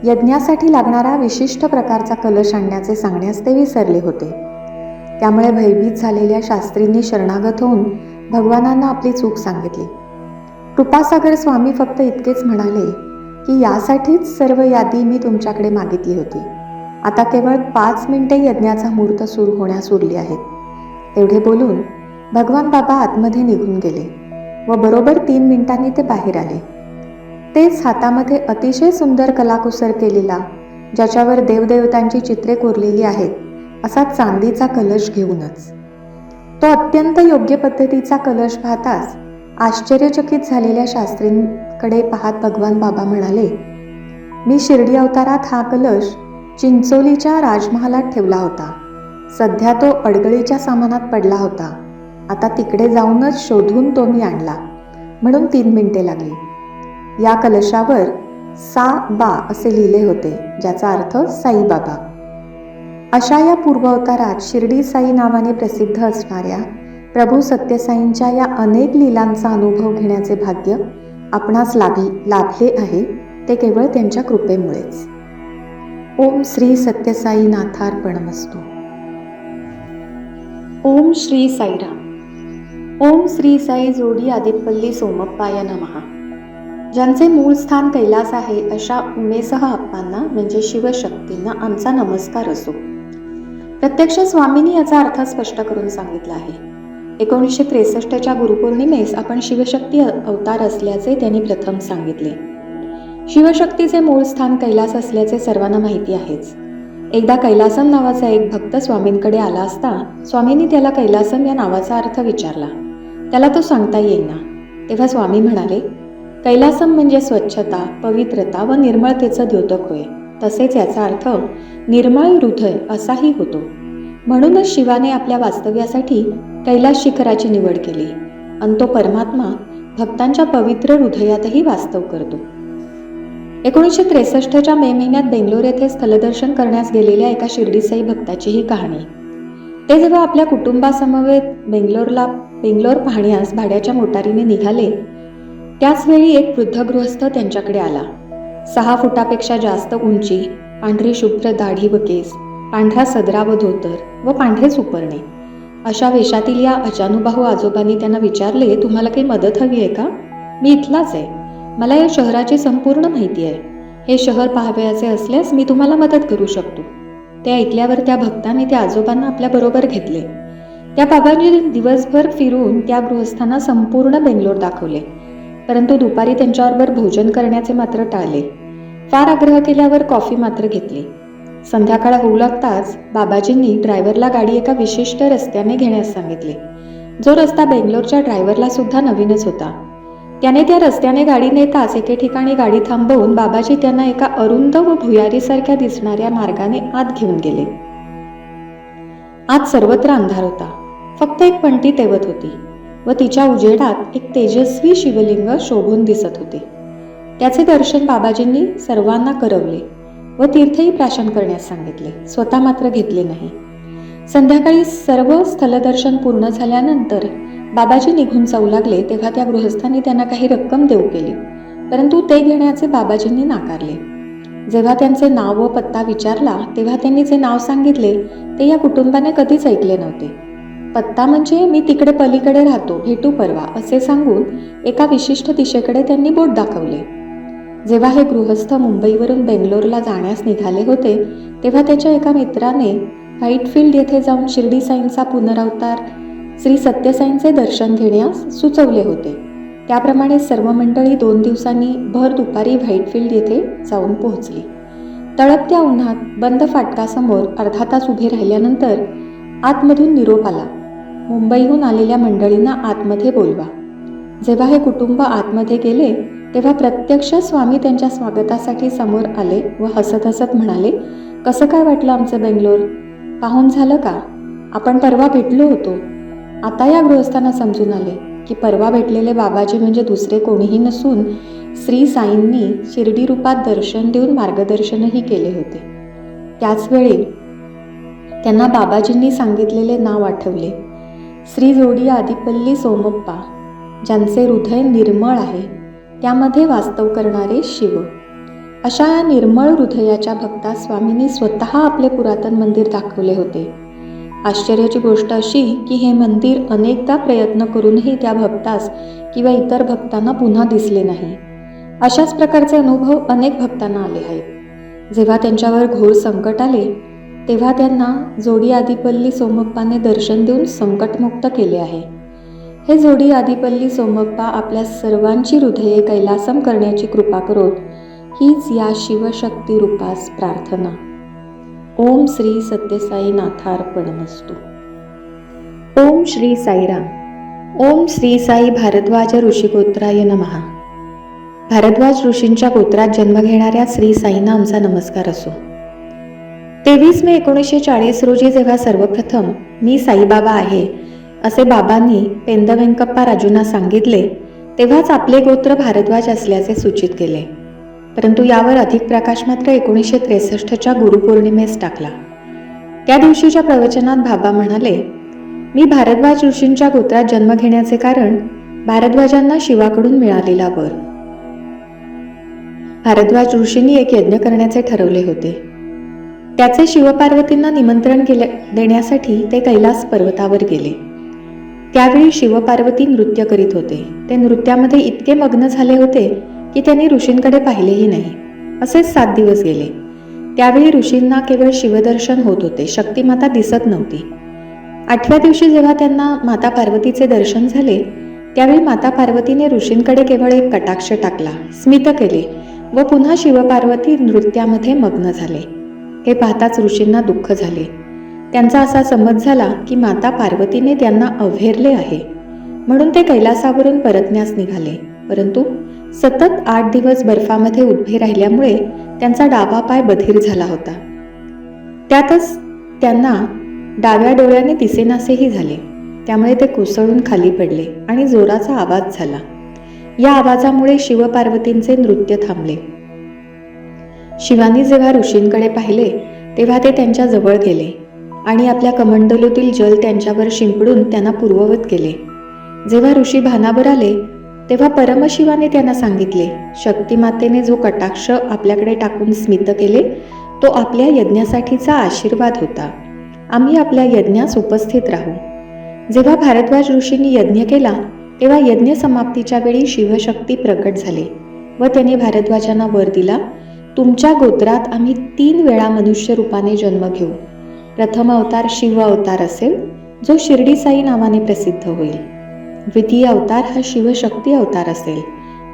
यज्ञासाठी लागणारा विशिष्ट प्रकारचा कलश आणण्याचे सांगण्यास ते विसरले होते. त्यामुळे भयभीत झालेल्या शास्त्रींनी शरणागत होऊन भगवानांना आपली चूक सांगितली. कृपासागर स्वामी फक्त इतकेच म्हणाले की यासाठीच सर्व यादी मी तुमच्याकडे मागितली होती. आता केवळ 5 मिनिटे यज्ञाचा मुहूर्त सुरू होण्यास उरली आहेत. एवढे बोलून भगवान बाबा आतमध्ये निघून गेले व बरोबर 3 मिनिटांनी ते बाहेर आले. तेच हातामध्ये अतिशय सुंदर कलाकुसर केलेला, ज्याच्यावर देवदेवतांची चित्रे कोरलेली आहेत, असा चांदीचा कलश घेऊनच. तो अत्यंत योग्य पद्धतीचा कलश पाहताच आश्चर्यचकित झालेल्या शास्त्रींकडे पाहत भगवान बाबा म्हणाले, मी शिर्डी अवतारात हा कलश चिंचोलीच्या राजमहालात ठेवला होता. सध्या तो अडगळीच्या सामानात पडला होता. आता तिकडे जाऊनच शोधून तो मी आणला, म्हणून 3 मिनिटे लागली. या कलशावर सा बा असे लिहिले होते, ज्याचा अर्थ साईबाबा. अशा या पूर्वावतारात शिर्डी साई नावाने प्रसिद्ध असणाऱ्या प्रभू सत्यसाईंच्या या अनेक लीलांचा अनुभव घेण्याचे भाग्य आपणास लाभले आहे, ते केवळ त्यांच्या कृपेमुळेच. ओम श्री सत्यसाई नाथार्पणमस्तु. ओम श्री साईराम. ओम श्री साई जोडी आदिपल्ली सोमप्पाय नमः. ज्यांचे मूळ स्थान कैलास आहे अशा उमेसह आप्पांना म्हणजे शिवशक्तींना आमचा नमस्कार असो. प्रत्यक्ष स्वामींनी याचा अर्थ स्पष्ट करून सांगितला आहे. 1963च्या गुरुपौर्णिमेस आपण शिवशक्ती अवतार असल्याचे त्यांनी प्रथम सांगितले. शिवशक्तीचे मूळ स्थान कैलास असल्याचे सर्वांना माहिती आहेच. एकदा कैलासम नावाचा एक भक्त स्वामींकडे आला असता स्वामींनी त्याला कैलासम या नावाचा अर्थ विचारला. त्याला तो सांगता येईना. तेव्हा स्वामी म्हणाले, कैलासम म्हणजे स्वच्छता, पवित्रता व निर्मळतेचं द्योतक होय. तसेच याचा अर्थ निर्मळ हृदय असाही होतो. म्हणूनच शिवाने आपल्या वास्तव्यासाठी कैलास शिखराची निवड केली आणि तो परमात्मा भक्तांच्या पवित्र हृदयातही वास्तव करतो. 1963च्या मे महिन्यात बेंगलोर येथे स्थलदर्शन करण्यास गेलेल्या एका शिर्डी साई भक्ताची ही कहाणी. ते जेव्हा आपल्या कुटुंबासमवेत बेंगलोर पाहण्यास भाड्याच्या मोटारीने निघाले, त्याचवेळी एक वृद्ध गृहस्थ त्यांच्याकडे आला. 6 फुटापेक्षा जास्त उंची, पांढरी शुभ्र दाढी व केस, पांढरा सदरा व धोतर व पांढरेच उपरणे अशा वेशातील या अजानुबाहू आजोबांनी त्यांना विचारले, तुम्हाला काही मदत हवी आहे का? मी इथलाच आहे. मला या शहराची संपूर्ण माहिती आहे. हे शहर पाहावयाचे असल्यास मी तुम्हाला मदत करू शकतो. ते ऐकल्यावर त्या भक्ताने त्या आजोबांना आपल्याबरोबर घेतले. त्या बाबांनी दिवसभर फिरून त्या गृहस्थांना संपूर्ण बेंगलोर दाखवले. परंतु दुपारी त्यांच्याबरोबर भोजन करण्याचे मात्र टाळले. फार आग्रह केल्यावर कॉफी मात्र घेतली. संध्याकाळ होऊ लागताच बाबाजींनी ड्रायव्हरला गाडी एका विशिष्ट रस्त्याने घेण्यास सांगितले. जो रस्ता बेंगलोरच्या ड्रायव्हरला सुद्धा नवीनच होता. त्याने त्या रस्त्याने गाडी नेताच एके ठिकाणी गाडी थांबवून बाबाजी त्यांना एका अरुंद व भुयारीसारख्या दिसणाऱ्या मार्गाने आत घेऊन गेले. आत सर्वत्र अंधार होता. फक्त एक पंटी तेवत होती व तिच्या उजेडात एक तेजस्वी शिवलिंग शोभून दिसत होते. त्याचे दर्शन बाबाजींनी सर्वांना करवले व तीर्थही प्राशन करण्यास सांगितले. स्वतः मात्र घेतले नाही. संध्याकाळी सर्व स्थलदर्शन पूर्ण झाल्यानंतर बाबाजी निघून जाऊ लागले तेव्हा त्या गृहस्थांनी त्यांना काही रक्कम देऊ केली परंतु ते घेण्याचे बाबाजींनी नाकारले. जेव्हा त्यांचे नाव व पत्ता विचारला तेव्हा त्यांनी जे नाव सांगितले ते या कुटुंबाने कधीच ऐकले नव्हते. पत्ता म्हणजे मी तिकडे पलीकडे राहतो, भेटू परवा, असे सांगून एका विशिष्ट दिशेकडे त्यांनी बोट दाखवले. जेव्हा हे गृहस्थ मुंबईवरून बेंगलोरला जाण्यास निघाले होते तेव्हा त्याच्या एका मित्राने व्हाईटफील्ड येथे जाऊन शिर्डी साईंचा पुनरावतार श्री सत्यसाईंचे दर्शन घेण्यास सुचवले होते. त्याप्रमाणे सर्व मंडळी 2 दिवसांनी भर दुपारी व्हाईटफील्ड येथे जाऊन पोहोचली. तळपत्या उन्हात बंद फाटकासमोर अर्धा तास उभे राहिल्यानंतर आतमधून निरोप आला, मुंबईहून आलेल्या मंडळींना आतमध्ये बोलवा. जेव्हा हे कुटुंब आतमध्ये गेले तेव्हा प्रत्यक्ष स्वामी त्यांच्या स्वागतासाठी समोर आले व हसत हसत म्हणाले, कसं काय वाटलं आमचं बेंगलोर? पाहून झालं का? आपण परवा भेटलो होतो. आता या गृहस्थांना समजून आले की परवा भेटलेले बाबाजी म्हणजे दुसरे कोणीही नसून श्री साईंनी शिर्डी रूपात दर्शन देऊन मार्गदर्शनही केले होते. त्याचवेळी त्यांना बाबाजींनी सांगितलेले नाव आठवले, श्री जोडी आदिपल्ली सोमप्पा, ज्यांचे हृदय निर्मळ आहे, त्यामध्ये वास्तव करणारे शिव. अशा या निर्मळ हृदयाच्या भक्तास स्वामींनी स्वतः आपले पुरातन मंदिर दाखवले होते. आश्चर्याची गोष्ट अशी की हे मंदिर अनेकदा प्रयत्न करूनही त्या भक्तास किंवा इतर भक्तांना पुन्हा दिसले नाही. अशाच प्रकारचे अनुभव अनेक भक्तांना आले आहेत. जेव्हा त्यांच्यावर घोर संकट आले तेव्हा त्यांना जोडी आदिपल्ली सोमप्पाने दर्शन देऊन संकटमुक्त केले आहे. हे जोडी आदिपल्ली सोमप्पा आपल्या सर्वांची हृदये कैलासम करण्याची कृपा करोत, हीच या शिवशक्ती रूपास प्रार्थना. ओम श्री सत्यसाई नाथार्पणमस्तु. ओम श्री साईराम. ओम श्री साई भारद्वाज ऋषिगोत्राय नमः. भारद्वाज ऋषींच्या गोत्रात जन्म घेणाऱ्या श्री साईंना आमचा नमस्कार असो. 23 मे 1940 रोजी जेव्हा सर्वप्रथम मी साईबाबा आहे असे बाबांनी पेंदवेंकप्पा राजूंना सांगितले तेव्हाच आपले गोत्र भारद्वाज असल्याचे सूचित केले. परंतु यावर अधिक प्रकाश मात्र 1963च्या गुरुपौर्णिमेस टाकला. त्या दिवशीच्या प्रवचनात बाबा म्हणाले, मी भारद्वाज ऋषींच्या गोत्रात जन्म घेण्याचे कारण भारद्वाजांना शिवाकडून मिळालेला वर. भारद्वाज ऋषींनी एक यज्ञ करण्याचे ठरवले होते. त्याचे शिवपार्वतींना निमंत्रण देण्यासाठी ते कैलास पर्वतावर गेले. त्यावेळी शिवपार्वती नृत्य करीत होते. ते नृत्यामध्ये इतके मग्न झाले होते की त्यांनी ऋषींकडे पाहिलेही नाही. असेच 7 दिवस गेले. त्यावेळी ऋषींना केवळ शिवदर्शन होत होते, शक्तिमाता दिसत नव्हती. 8व्या दिवशी जेव्हा त्यांना माता पार्वतीचे दर्शन झाले त्यावेळी माता पार्वतीने ऋषींकडे केवळ एक कटाक्ष टाकला, स्मित केले व पुन्हा शिवपार्वती नृत्यामध्ये मग्न झाले. हे पाहताच ऋषींना दुःख झाले. त्यांचा असा समज झाला की माता पार्वतीने त्यांना अव्हेरले आहे, म्हणून ते कैलासावरून परतण्यास निघाले. परंतु सतत 8 दिवस बर्फामध्ये उभे राहिल्यामुळे त्यांचा डावा पाय बधीर झाला होता. त्यातच त्यांना डाव्या डोळ्याने दिसेनासेही झाले. त्यामुळे ते कोसळून खाली पडले आणि जोराचा आवाज झाला. या आवाजामुळे शिवपार्वतींचे नृत्य थांबले. शिवानी जेव्हा ऋषींकडे पाहिले तेव्हा ते त्यांच्या जवळ गेले आणि आपल्या कमंडलूतील जल त्यांच्यावर शिंपडून त्यांना पूर्ववत केले. जेव्हा ऋषी भानावर आले तेव्हा परमशिवाने त्यांना सांगितले, शक्तिमातेने जो कटाक्ष आपल्याकडे टाकून स्मित केले तो आपल्या यज्ञासाठीचा आशीर्वाद होता. आम्ही आपल्या यज्ञास उपस्थित राहू. जेव्हा भारद्वाज ऋषींनी यज्ञ केला तेव्हा यज्ञ समाप्तीच्या वेळी शिवशक्ती प्रकट झाली व त्यांनी भारद्वाजांना वर दिला, तुमच्या गोत्रात आम्ही 3 वेळा मनुष्य रूपाने जन्म घेऊ. प्रथम अवतार शिव अवतार असेल जो शिर्डी साई नावाने प्रसिद्ध होईल. द्वितीय अवतार हा शिवशक्ती अवतार असेल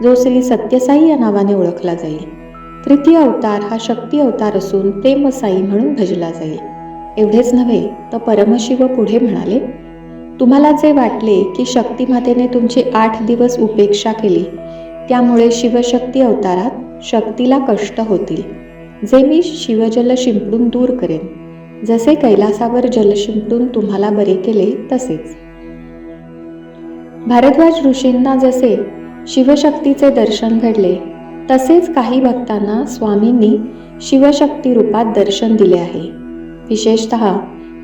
जो श्री सत्यसाई या नावाने ओळखला जाईल. तृतीय अवतार हा शक्ती अवतार असून प्रेम साई म्हणून भजला जाईल. एवढेच नव्हे तर परमशिव पुढे म्हणाले, तुम्हाला जे वाटले की शक्तिमातेने तुमची 8 दिवस उपेक्षा केली त्यामुळे शिवशक्ती अवतारात शक्तीला कष्ट होतील, जे मी शिवजल शिंपडून दूर करेन. जसे कैलासावर जल शिंपडून तुम्हाला बरे केले तसेच. भारद्वाज ऋषींना जसे शिवशक्तीचे दर्शन घडले तसेच काही भक्तांना स्वामींनी शिवशक्ती रूपात दर्शन दिले आहे. विशेषतः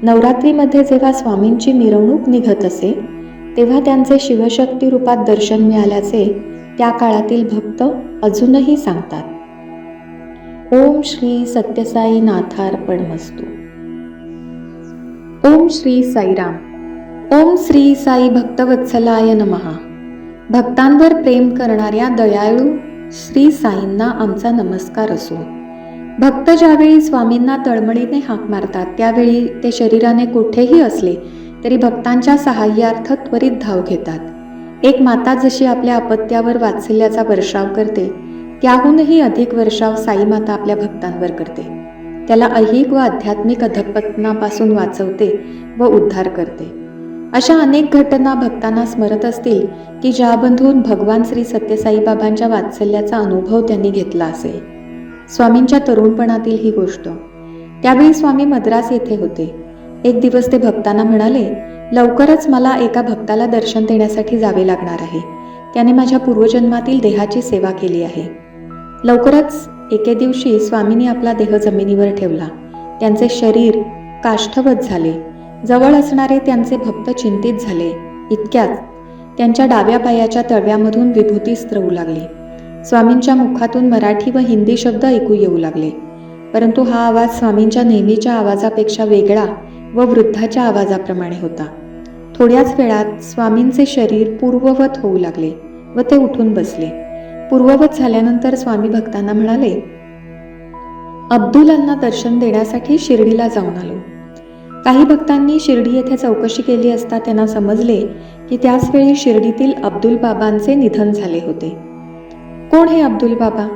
नवरात्रीमध्ये जेव्हा स्वामींची मिरवणूक निघत असे तेव्हा त्यांचे शिवशक्ती रूपात दर्शन मिळाल्याचे त्या काळातील भक्त अजूनही सांगतात. ओम श्री सत्यसाई नाथार्पणमस्तु. ओम श्री साईराम. ओम श्री साई भक्तवत्सलाय नमः. भक्तांवर प्रेम करणाऱ्या दयाळू श्री साईंना आमचा नमस्कार असो. भक्त ज्यावेळी स्वामींना तळमळीने हाक मारतात त्यावेळी ते शरीराने कुठेही असले तरी भक्तांच्या सहाय्यार्थ त्वरित धाव घेतात. एक माता जशी आपल्या अपत्यावर वात्सल्याचा वर्षाव करते त्याहूनही अधिक वर्षाव साई माता आपल्या भक्तांवर करते. त्याला ऐहिक व आध्यात्मिक अधःपतनापासून वाचवते व उद्धार करते. अशा अनेक घटना भक्तांना स्मरत असतील की ज्यामधून भगवान श्री सत्यसाई बाबांच्या वात्सल्याचा अनुभव त्यांनी घेतला असेल. स्वामींच्या तरुणपणातील ही गोष्ट. त्यावेळी स्वामी मद्रास येथे होते. एक दिवस ते भक्तांना म्हणाले, लवकरच मला एका भक्ताला दर्शन देण्यासाठी जावे लागणार आहे. त्याने माझ्या पूर्वजन्मातील देहाची सेवा केली आहे. लवकरच एके दिवशी स्वामींनी आपला देह जमिनीवर ठेवला. त्यांचे शरीर काष्ठवत झाले. जवळ असणारे त्यांचे भक्त चिंतित झाले. इतक्यात त्यांच्या डाव्या पायाच्या तळव्यामधून विभूती स्त्रवू लागली. स्वामींच्या मुखातून मराठी व हिंदी शब्द ऐकू येऊ लागले. परंतु हा आवाज स्वामींच्या नेहमीच्या आवाजापेक्षा वेगळा व वृद्धाच्या आवाजाप्रमाणे होता. थोड्याच वेळात स्वामींचे शरीर पूर्ववत होऊ लागले व ते उठून बसले. पूर्ववत झाल्यानंतर स्वामी भक्तांना म्हणाले, अब्दुलांना दर्शन देण्यासाठी शिर्डीला जाऊन आलो. काही भक्तांनी शिर्डी येथे चौकशी केली असता त्यांना समजले की त्याच वेळी शिर्डीतील अब्दुल बाबांचे निधन झाले होते. कोण हे अब्दुल बाबा?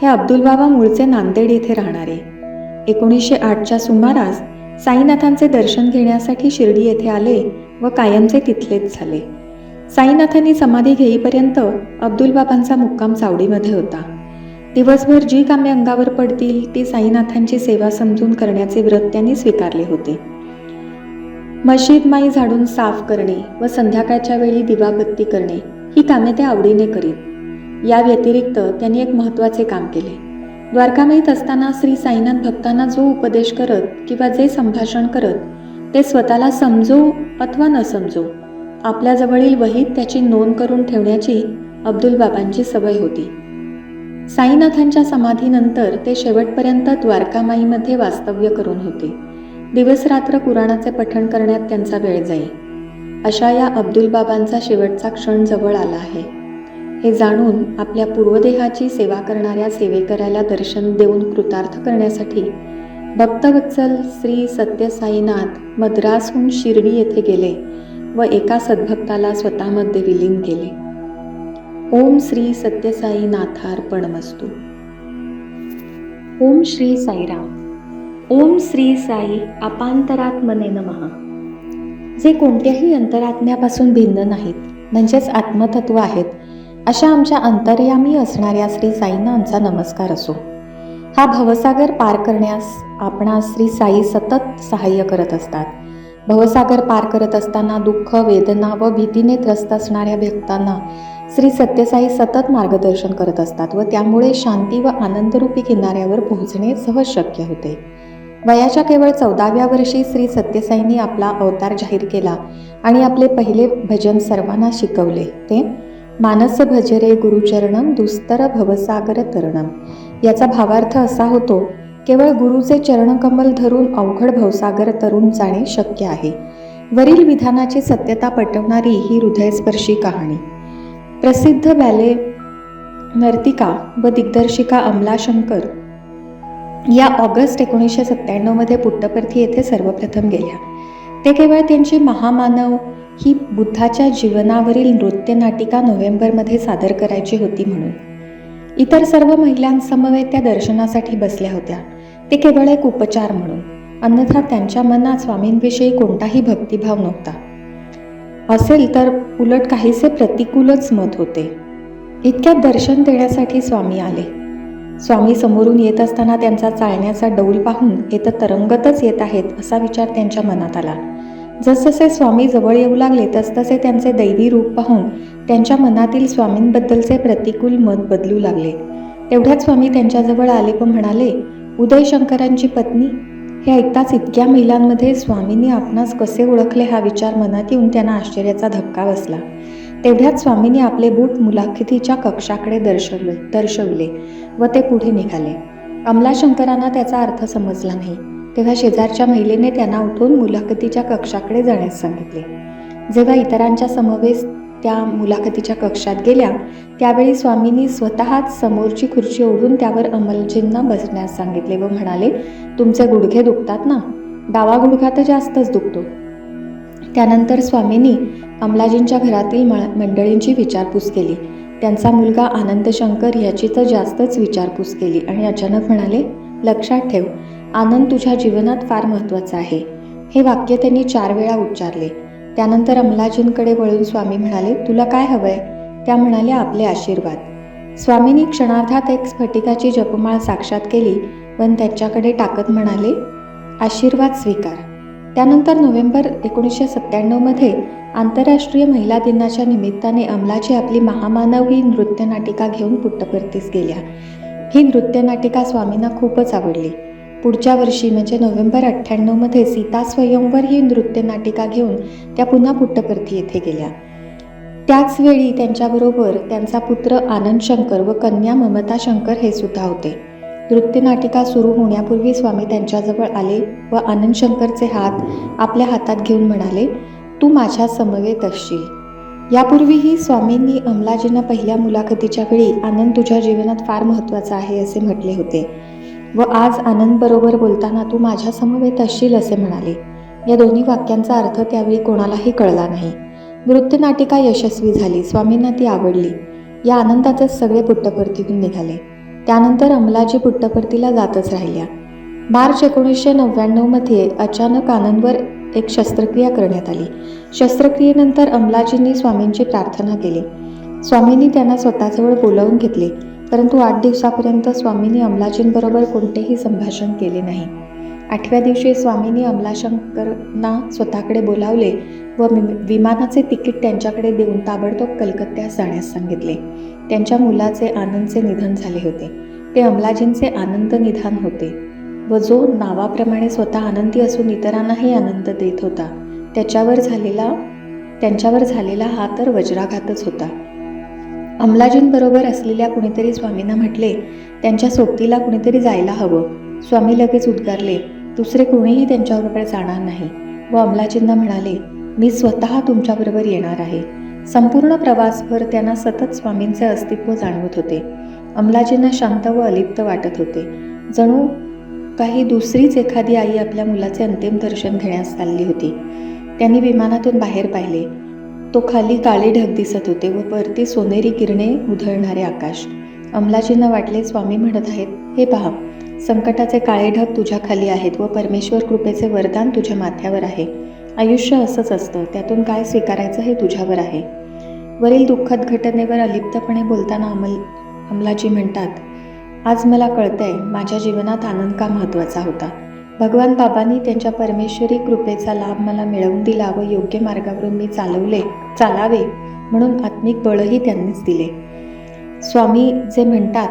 हे अब्दुल बाबा मूळचे नांदेड येथे राहणारे. 1908च्या सुमारास साईनाथांचे दर्शन घेण्यासाठी शिर्डी येथे आले व कायमचे तिथलेच झाले. साईनाथांनी समाधी घेईपर्यंत अब्दुल बाबांचा मुक्काम चावडीमध्ये होता. दिवसभर जी कामे अंगावर पडतील ती साईनाथांची सेवा समजून करण्याचे व्रत त्यांनी स्वीकारले होते. मशीद माई झाडून साफ करणे व संध्याकाळच्या वेळी दिवाबत्ती करणे ही कामे ते आवडीने करीत. या व्यतिरिक्त त्यांनी एक महत्त्वाचे काम केले. द्वारकामाईत असताना श्री साईनाथ भक्तांना जो उपदेश करत किंवा जे संभाषण करत ते स्वतःला समजो अथवा न समजो आपल्या जवळील वहीत त्याची नोंद करून ठेवण्याची अब्दुल बाबांची सवय होती. साईनाथांच्या समाधीनंतर ते शेवटपर्यंत द्वारकामाईमध्ये वास्तव्य करून होते. दिवसरात्र कुराणाचे पठण करण्यात त्यांचा वेळ जाई. अशा या अब्दुल बाबांचा शेवटचा क्षण जवळ आला आहे. हे जाणून आपल्या पूर्वदेहाची सेवा करणाऱ्या सेवेकऱ्याला दर्शन देऊन कृतार्थ करण्यासाठी भक्तवत्सल श्री सत्यसाईनाथ मद्रासहून शिर्डी येथे गेले व एका सद्भक्ताला स्वतःमध्ये विलीन केले. ओम श्री सत्यसाई नाथार्पणमस्तु. ओम श्री साईराम. ओम श्री साई अपांतरात्मने नमः. जे कोणत्याही अंतरात्म्यापासून भिन्न नाहीत, म्हणजेच आत्मतत्व आहेत, अशा आमच्या अंतर्यामी असणाऱ्या श्री साईंना आमचा नमस्कार असो. हा भवसागर पार करण्यास आपणास श्री साई सतत सहाय्य करत असतात. भवसागर पार करत असताना दुःख, वेदना व भीतीने त्रस्त असणाऱ्या भक्तांना श्री सत्यसाई सतत मार्गदर्शन करत असतात व त्यामुळे शांती व आनंदरूपी किनाऱ्यावर पोहोचणे सहज शक्य होते. वयाच्या केवळ 14व्या वर्षी श्री सत्यसाईंनी आपला अवतार जाहीर केला आणि आपले पहिले भजन सर्वांना शिकवले. ते मानस भजरे गुरुचरणम दुस्तर भवसागर तरणम. याचा भावार्थ असा होतो, केवळ गुरुचे चरणकमल धरून अवघड भवसागर तरून जाणे शक्य आहे. वरील विधानाची सत्यता पटवणारी ही हृदयस्पर्शी कहाणी. प्रसिद्ध बॅले नर्तिका व दिग्दर्शिका अमला शंकर या ऑगस्ट 1997 मध्ये पुट्टपर्थी येथे सर्वप्रथम गेल्या. ते केवळ त्यांची महामानव ही बुद्धाच्या जीवनावरील नृत्यनाटिका नोव्हेंबरमध्ये सादर करायची होती म्हणून. इतर सर्व महिलांसमवेत त्या दर्शनासाठी बसल्या होत्या. ते केवळ एक उपचार म्हणून, अन्यथा त्यांच्या मनात स्वामींविषयी कोणताही भक्तिभाव नव्हता. असेल तर उलट काहीसे प्रतिकूलच मत होते. इतक्यात दर्शन देण्यासाठी स्वामी आले. स्वामी समोरून येत असताना त्यांचा चालण्याचा डौल पाहून येत तरंगतच येत आहेत असा विचार त्यांच्या मनात आला. जसजसे स्वामी जवळ येऊ लागले तसतसे त्यांचे दैवी रूप पाहून त्यांच्या मनातील स्वामींबद्दलचे प्रतिकूल मत बदलू लागले. तेवढ्यात स्वामी त्यांच्याजवळ आले व म्हणाले, उदयशंकरांची पत्नी. हे ऐकताच इतक्या महिलांमध्ये स्वामींनी आपणास कसे ओळखले हा विचार मनात येऊन त्यांना आश्चर्याचा धक्का बसला. तेवढ्यात स्वामींनी आपले बूट मुलाखतीच्या कक्षाकडे दर्शवले व ते पुढे निघाले. अमलाशंकरांना त्याचा अर्थ समजला नाही. तेव्हा शेजारच्या महिलेने त्यांना उठून मुलाखतीच्या कक्षाकडे जाण्यास सांगितले. जेव्हा इतरांच्या समवेत त्या मुलाखतीच्या कक्षात गेल्या त्यावेळी स्वामींनी स्वतःच समोरची खुर्ची ओढून त्यावर अमलजींना बसण्यास सांगितले व म्हणाले, तुमचे गुडघे दुखतात ना? डावा गुडघा तर जास्तच दुखतो. त्यानंतर स्वामींनी अमलाजींच्या घरातील मंडळींची विचारपूस केली. त्यांचा मुलगा आनंद शंकर याची तर जास्तच विचारपूस केली आणि अचानक म्हणाले, लक्षात ठेव, आनंद तुझ्या जीवनात फार महत्त्वाचा आहे. हे वाक्य त्यांनी 4 वेळा उच्चारले. त्यानंतर अमलाजींकडे वळून स्वामी म्हणाले, तुला काय हवंय? त्या म्हणाल्या, आपले आशीर्वाद. स्वामींनी क्षणार्धात एक स्फटिकाची जपमाळ साक्षात केली व त्यांच्याकडे टाकत म्हणाले, आशीर्वाद स्वीकार. त्यानंतर नोव्हेंबर 1997 आंतरराष्ट्रीय महिला दिनाच्या निमित्ताने अमलाजी आपली महामानव ही नृत्यनाटिका घेऊन पुट्टपर्तीस गेल्या. ही नृत्यनाटिका स्वामींना खूपच आवडली. पुढच्या वर्षी म्हणजे नोव्हेंबर 98 सीता स्वयंवर ही नृत्यनाटिका घेऊन त्या पुन्हा पुट्टपर्ती येथे गेल्या. त्याच वेळी त्यांच्याबरोबर त्यांचा पुत्र आनंद शंकर व कन्या ममता शंकर हे सुद्धा होते. नृत्यनाटिका सुरू होण्यापूर्वी स्वामी त्यांच्याजवळ आले व आनंद शंकरचे हात आपल्या हातात घेऊन म्हणाले, तू माझ्या समवेत असशील. यापूर्वीही स्वामींनी अमलाजींना पहिल्या मुलाखतीच्या वेळी आनंद तुझ्या जीवनात फार महत्त्वाचा आहे असे म्हटले होते व आज आनंद बरोबर बोलताना तू माझ्या समवेत असशील असे म्हणाले. या दोन्ही वाक्यांचा अर्थ त्यावेळी कोणालाही कळला नाही. नृत्यनाटिका यशस्वी झाली. स्वामींना ती आवडली. या आनंदातच सगळे पुट्टपर्तीहून निघाले. त्यानंतर अमलाजी पुट्टपर्तीला जातच राहिल्या. मार्च 1999 अचानक आनंदवर एक शस्त्रक्रिया करण्यात आली. शस्त्रक्रियेनंतर अमलाजींनी स्वामींची प्रार्थना केली. स्वामींनी त्यांना स्वतःजवळ बोलावून घेतले, परंतु 8 दिवसापर्यंत स्वामींनी अमलाजींबरोबर कोणतेही संभाषण केले नाही. 8व्या दिवशी स्वामींनी अमलाशंकरांना स्वतःकडे बोलावले व विमानाचे तिकीट त्यांच्याकडे देऊन ताबडतोब कलकत्त्यास जाण्यास सांगितले. त्यांच्या मुलाचे आनंदचे निधन झाले होते. ते अमलाजींचे आनंद निधान होते व जो नावाप्रमाणे स्वतः आनंदी असून इतरांनाही आनंद देत होता त्यांच्यावर झालेला हा तर वज्राघातच होता. अमलाजींबरोबर असलेल्या कुणीतरी स्वामींना म्हटले, त्यांच्या सोबतीला कुणीतरी जायला हवं. स्वामी लगेच उद्गारले, दुसरे कोणीही त्यांच्याबरोबर जाणार नाही व अमलाजींना म्हणाले, मी स्वतः तुमच्याबरोबर येणार आहे. संपूर्ण प्रवासभर त्यांना सतत स्वामींचे अस्तित्व जाणवत होते. अमलाजींना शांत व अलिप्त वाटत होते, जणू काही दुसरीच एखादी आई आपल्या मुलाचे अंतिम दर्शन घेण्यास चालली होती. त्यांनी विमानातून बाहेर पाहिले. तो खाली काळे ढग दिसत होते व वरती सोनेरी किरणे उधळणारे आकाश. अमलाजींना वाटले, स्वामी म्हणत आहेत, हे पहा, संकटाचे काळे ढग तुझ्या खाली आहेत व परमेश्वर कृपेचे वरदान तुझ्या माथ्यावर आहे. आयुष्य असंच असतं, त्यातून काय स्वीकारायचं हे तुझ्यावर आहे. वरील दुःखद घटनेवर अलिप्तपणे बोलताना अमलाजी म्हणतात, आज मला कळतंय माझ्या जीवनात आनंद का महत्त्वाचा होता. भगवान बाबांनी त्यांच्या परमेश्वरी कृपेचा लाभ मला मिळवून दिला व योग्य मार्गावरून मी चालावे म्हणून आत्मिक बळही त्यांनीच दिले. स्वामी जे म्हणतात,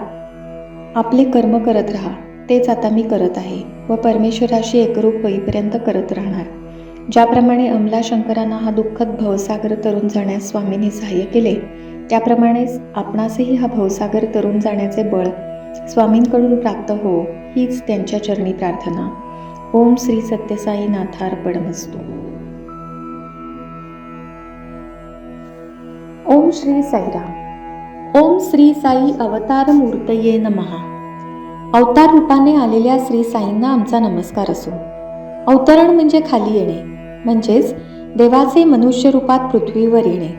आपले कर्म करत राहा, तेच आता मी करत आहे व परमेश्वराशी एकरूप होईपर्यंत करत राहणार. ज्याप्रमाणे अमलाशंकरांना हा दुःखद भवसागर तरुण जाण्यास स्वामींनी सहाय्य केले, त्याप्रमाणेच आपणासही हा भवसागर तरुण जाण्याचे बळ स्वामींकडून प्राप्त हो, हीच त्यांच्या चरणी प्रार्थना. ओम श्री सत्यसाई नाथार्पणमस्तु. ओम श्री साईराम. ओम श्री साई अवतार मूर्तये नमः. अवतार रूपाने आलेल्या श्री साईंना आमचा नमस्कार असो. अवतरण म्हणजे खाली येणे, म्हणजेच देवाचे मनुष्य रूपात पृथ्वीवर येणे,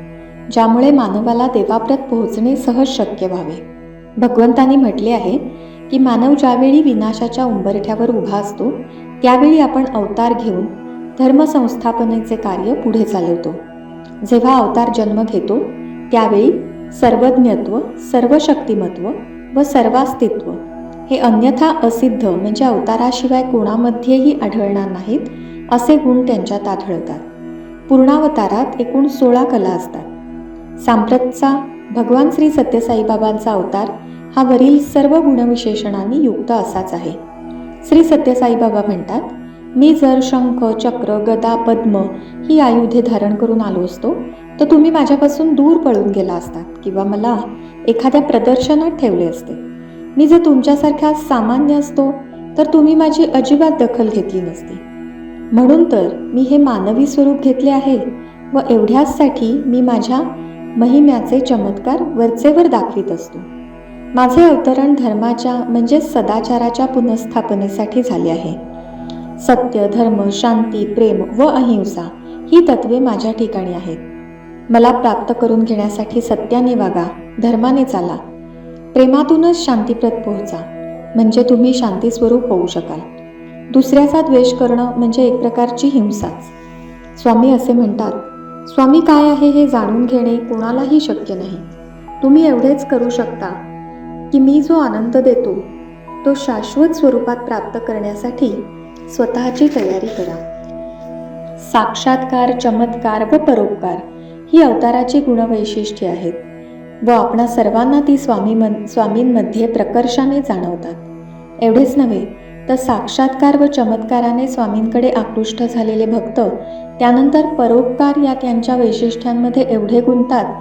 ज्यामुळे मानवाला देवाप्रत पोहोचणे सहज शक्य व्हावे. भगवंतांनी म्हटले आहे की मानव ज्यावेळी विनाशाच्या उंबरठ्यावर उभा असतो त्यावेळी आपण अवतार घेऊन धर्मसंस्थापनेचे कार्य पुढे चालवतो. जेव्हा अवतार जन्म घेतो त्यावेळी सर्वज्ञत्व, सर्वशक्तिमत्व व सर्वास्तित्व हे अन्यथा असिद्ध म्हणजे अवताराशिवाय कोणामध्येही आढळणार नाहीत असे गुण त्यांच्यात आढळतात. पूर्णावतारात एकूण 16 कला असतात. सांप्रतचा भगवान श्री सत्यसाईबाबांचा अवतार हा वरील सर्व गुणविशेषणांनी युक्त असाच आहे. श्री सत्यसाईबाबा म्हणतात, मी जर शंख, चक्र, गदा, पद्म ही आयुधे धारण करून आलो असतो तर तुम्ही माझ्यापासून दूर पळून गेला असतात किंवा मला एखाद्या प्रदर्शनात ठेवले असते. मी जर तुमच्यासारखा सामान्य असतो तर तुम्ही माझी अजिबात दखल घेतली नसती. म्हणून तर मी हे मानवी स्वरूप घेतले आहे व एवढ्याचसाठी मी माझ्या महिम्याचे चमत्कार वरचेवर दाखवित असतो. माझे अवतरण धर्माच्या म्हणजेच सदाचाराच्या पुनर्स्थापनेसाठी झाले आहे. सत्य, धर्म, शांती, प्रेम व अहिंसा ही तत्वे माझ्या ठिकाणी आहेत. मला प्राप्त करून घेण्यासाठी सत्याने वागा, धर्माने चाला, प्रेमातूनच शांतीप्रत पोहोचा, म्हणजे तुम्ही शांती स्वरूप होऊ शकाल. दुसऱ्याचा द्वेष करणं म्हणजे एक प्रकारची हिंसाच. स्वामी असे म्हणतात, स्वामी काय आहे हे जाणून घेणे कोणालाही शक्य नाही. तुम्ही एवढेच करू शकता की मी जो आनंद देतो तो शाश्वत स्वरूपात प्राप्त करण्यासाठी स्वतःची तयारी करा. साक्षात्कार, चमत्कार व परोपकार ही अवताराची गुणवैशिष्ट्ये आहेत व आपणा सर्वांना ती स्वामींमध्ये प्रकर्षाने जाणवतात. एवढेच नव्हे तर साक्षात्कार व चमत्काराने स्वामींकडे आकृष्ट झालेले भक्त त्यानंतर परोपकार या त्यांच्या वैशिष्ट्यांमध्ये एवढे गुंततात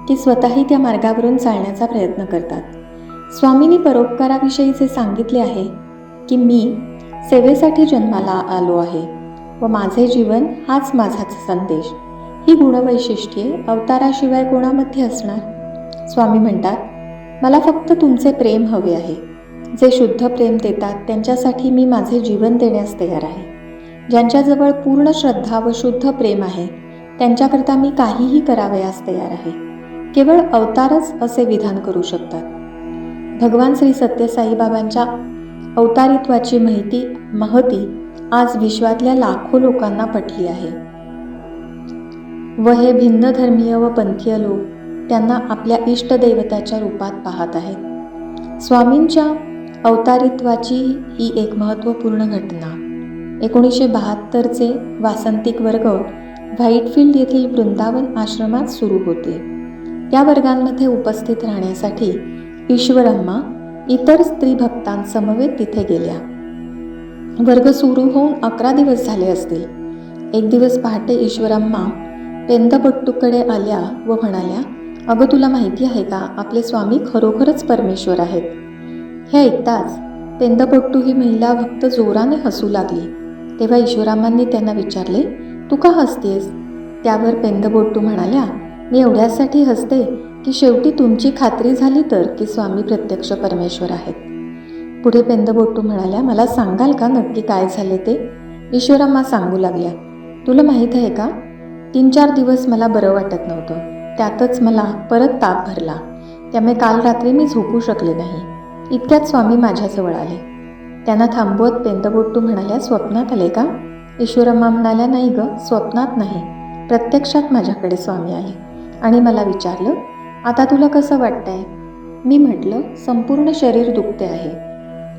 की स्वतःही त्या मार्गावरून चालण्याचा प्रयत्न करतात. स्वामींनी परोपकाराविषयीचे सांगितले आहे की मी सेवेसाठी जन्माला आलो आहे व माझे जीवन हाच माझा संदेश. ही गुणवैशिष्ट्ये अवताराशिवाय कोणामध्ये असणार? स्वामी म्हणतात, मला फक्त तुमचे प्रेम हवे आहे. जे शुद्ध प्रेम देतात त्यांच्यासाठी मी माझे जीवन देण्यास तयार आहे. ज्यांच्याजवळ पूर्ण श्रद्धा व शुद्ध प्रेम आहे त्यांच्याकरता मी काहीही करावयास तयार आहे. केवळ अवतारच असे विधान करू शकतात. भगवान श्री सत्य साईबाबांच्या अवतारित्वाची महती आज विश्वातल्या लाखो लोकांना पटली आहे व हे भिन्न धर्मीय व पंथीय लोक त्यांना आपल्या इष्टदैवताच्या रूपात पाहत आहेत. स्वामींच्या अवतारित्वाची ही एक महत्त्वपूर्ण घटना 1972चे वासंतिक वर्ग व्हाईटफील्ड येथील वृंदावन आश्रमात सुरू होते. त्या वर्गांमध्ये उपस्थित राहण्यासाठी ईश्वरम्मा इतर स्त्री भक्तांसमवेत तिथे गेल्या. वर्ग सुरू होऊन 11 दिवस झाले असतील. एक दिवस पहाटे ईश्वरम्मा पेंदपट्टूकडे आल्या व म्हणाल्या, अगं तुला माहिती आहे का, आपले स्वामी खरोखरच परमेश्वर आहेत. हे ऐकताच पेंदपट्टू ही महिला भक्त जोराने हसू लागली. तेव्हा ईश्वरामांनी त्यांना विचारले, तू का हसतेस? त्यावर पेंदपट्टू म्हणाल्या, मी एवढ्यासाठी हसते की शेवटी तुमची खात्री झाली तर की स्वामी प्रत्यक्ष परमेश्वर आहेत. पुढे पेंदपट्टू म्हणाल्या, मला सांगाल का नक्की काय झाले ते? ईश्वराम्मा सांगू लागल्या, तुला माहीत आहे का, 3-4 दिवस मला बरं वाटत नव्हतं. त्यातच मला परत ताप भरला. त्यामुळे काल रात्री मी झोपू शकले नाही. इतक्यात स्वामी माझ्याजवळ आले. त्यांना थांबवत पेंदपट्टू म्हणाल्या, स्वप्नात आले का? ईश्वरम्मा म्हणाल्या, नाही ग, स्वप्नात नाही, प्रत्यक्षात माझ्याकडे स्वामी आले आणि मला विचारलं, आता तुला कसं वाटतंय? मी म्हटलं, संपूर्ण शरीर दुखते आहे.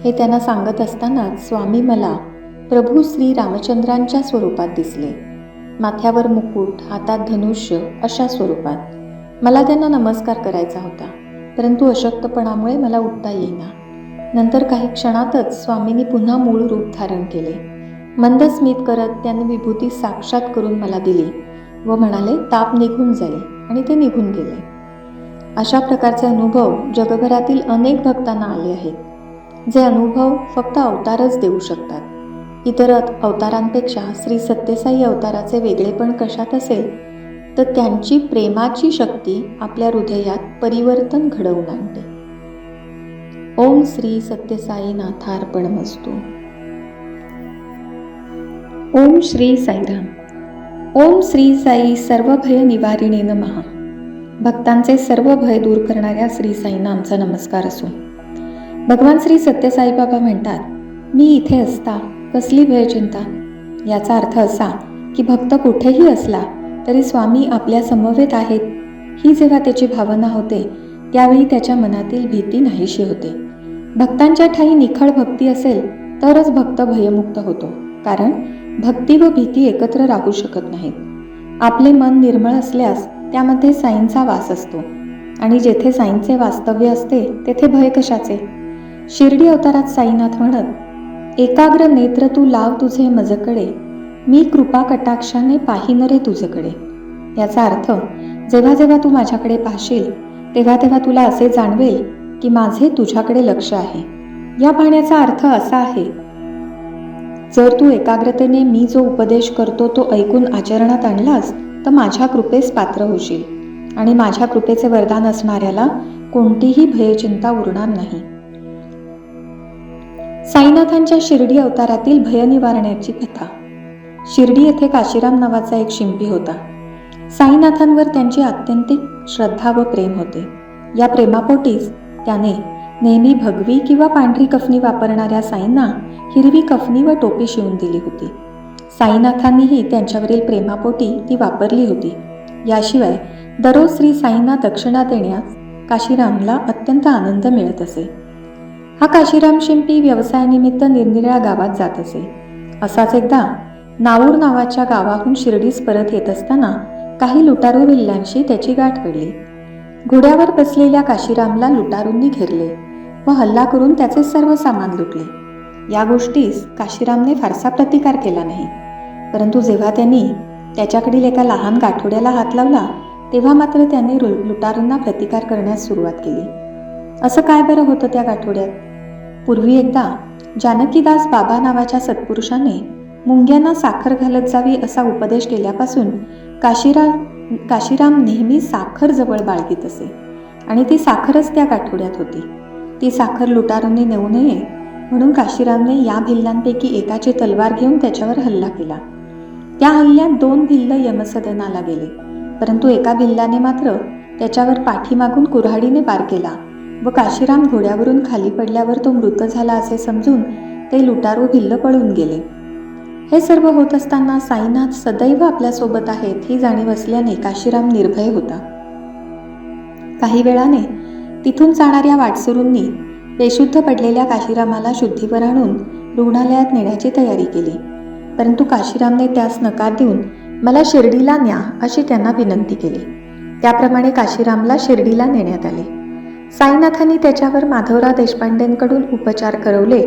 हे त्यांना सांगत असतानाच स्वामी मला प्रभू श्री रामचंद्रांच्या स्वरूपात दिसले. माथ्यावर मुकुट, हातात धनुष्य अशा स्वरूपात. मला त्यांना नमस्कार करायचा होता, परंतु अशक्तपणामुळे मला उठता येईना. नंतर काही क्षणातच स्वामींनी पुन्हा मूळ रूप धारण केले. मंद स्मित करत त्यांनी विभूती साक्षात करून मला दिली व म्हणाले, ताप निघून जाईल, आणि ते निघून गेले. अशा प्रकारचे अनुभव जगभरातील अनेक भक्तांना आले आहेत. जे अनुभव फक्त अवतारच देऊ शकतात. इतर अवतारांपेक्षा श्री सत्यसाई अवताराचे वेगळेपण कशात असेल तर त्यांची प्रेमाची शक्ती आपल्या हृदयात परिवर्तन घडवून आणते. ओम श्री सत्यसाई नाथार्पणमस्तु. ओम श्री साईराम. ओम श्री साई सर्व भय निवारिणे नमः. भक्तांचे सर्व भय दूर करणाऱ्या श्री साईंना आमचा नमस्कार असो. भगवान श्री सत्यसाई बाबा म्हणतात, मी इथे असता कसली भय चिंता. याचा अर्थ असा की भक्त कुठेही असला तरी स्वामी आपल्या समवेत आहेत ही जेव्हा त्याची भावना होते त्यावेळी त्याच्या मनातील भीती नाहीशी होते. भक्तांच्या ठाई निखळ भक्ती असेल तरच भक्त भयमुक्त होतो, कारण भक्ती व भीती एकत्र राहू शकत नाहीत. आपले मन निर्मळ असल्यास त्यामध्ये साईंचा वास असतो आणि जेथे साईंचे वास्तव्य असते तेथे भय कशाचे. शिर्डी अवतारात साईनाथ म्हणत, एकाग्र नेत्र तू लाव तुझे मजकडे, मी कृपा कटाक्षाने पाहीन रे तुझकडे. याचा अर्थ जेव्हा जेव्हा तू माझ्याकडे पाहशील तेव्हा तेव्हा तुला असे जाणवेल की माझे तुझ्याकडे लक्ष आहे. या पाहण्याचा अर्थ असा आहे, जर तू एकाग्रतेने मी जो उपदेश करतो तो ऐकून आचरणात आणलास तर माझ्या कृपेस पात्र होशील आणि माझ्या कृपेचे वरदान असणाऱ्याला कोणतीही भयचिंता उरणार नाही. साईनाथांच्या शिर्डी अवतारातील भय निवारण्याची कथा. शिर्डी येथे काशीराम नावाचा एक शिंपी होता. साईनाथांवर त्यांची आत्यंतिक श्रद्धा व प्रेम होते. या प्रेमापोटीच त्याने नेहमी भगवी किंवा पांढरी कफनी वापरणाऱ्या साईंना हिरवी कफनी व टोपी शिवून दिली होती. साईनाथांनीही त्यांच्यावरील प्रेमापोटी ती वापरली होती. याशिवाय दररोज श्री साईंना दक्षिणा देण्यास काशीरामला अत्यंत आनंद मिळत असे. हा काशीराम शिंपी व्यवसायानिमित्त निरनिराळ्या गावात जात असे. असाच एकदा नाऊर नावाच्या गावाहून शिर्डीस परत येत असताना काही लुटारू भिल्लांशी त्याची गाठ पडली. घोड्यावर बसलेल्या काशीरामला लुटारूंनी घेरले व हल्ला करून त्याचे सर्व सामान लुटले. या गोष्टीस काशीरामने फारसा प्रतिकार केला नाही. परंतु जेव्हा त्यांनी त्याच्याकडील एका लहान गाठोड्याला हात लावला तेव्हा मात्र त्याने लुटारूंना प्रतिकार करण्यास सुरुवात केली. असं काय बरं होतं त्या गाठोड्यात? पूर्वी एकदा जानकीदास बाबा नावाच्या सत्पुरुषाने मुंग्यांना साखर घालत जावी असा उपदेश केल्यापासून काशीराम नेहमी साखर जवळ बाळगीत असे आणि ती साखरच त्या गाठोड्यात होती. ती साखर लुटारूंनी नेऊ नये म्हणून काशीरामने या भिल्लांपैकी एकाची तलवार घेऊन त्याच्यावर हल्ला केला. त्या हल्ल्यात 2 भिल्ल यमसदनाला गेले, परंतु एका भिल्लाने मात्र त्याच्यावर पाठीमागून कुऱ्हाडीने वार केला व काशीराम घोड्यावरून खाली पडल्यावर तो मृत झाला असे समजून ते लुटारू भिल्ल पळून गेले. हे सर्व होत असताना साईनाथ सदैव आपल्यासोबत आहेत ही जाणीव असल्याने काशीराम निर्भय होता. काही वेळाने तिथून जाणाऱ्या वाटसरूंनी बेशुद्ध पडलेल्या काशीरामाला शुद्धीवर आणून रुग्णालयात नेण्याची तयारी केली. परंतु काशीरामने त्यास नकार देऊन मला शिर्डीला न्या अशी त्यांना विनंती केली. त्याप्रमाणे काशीरामला शिर्डीला नेण्यात आले. साईनाथांनी त्याच्यावर माधवराव देशपांडेंकडून उपचार करवले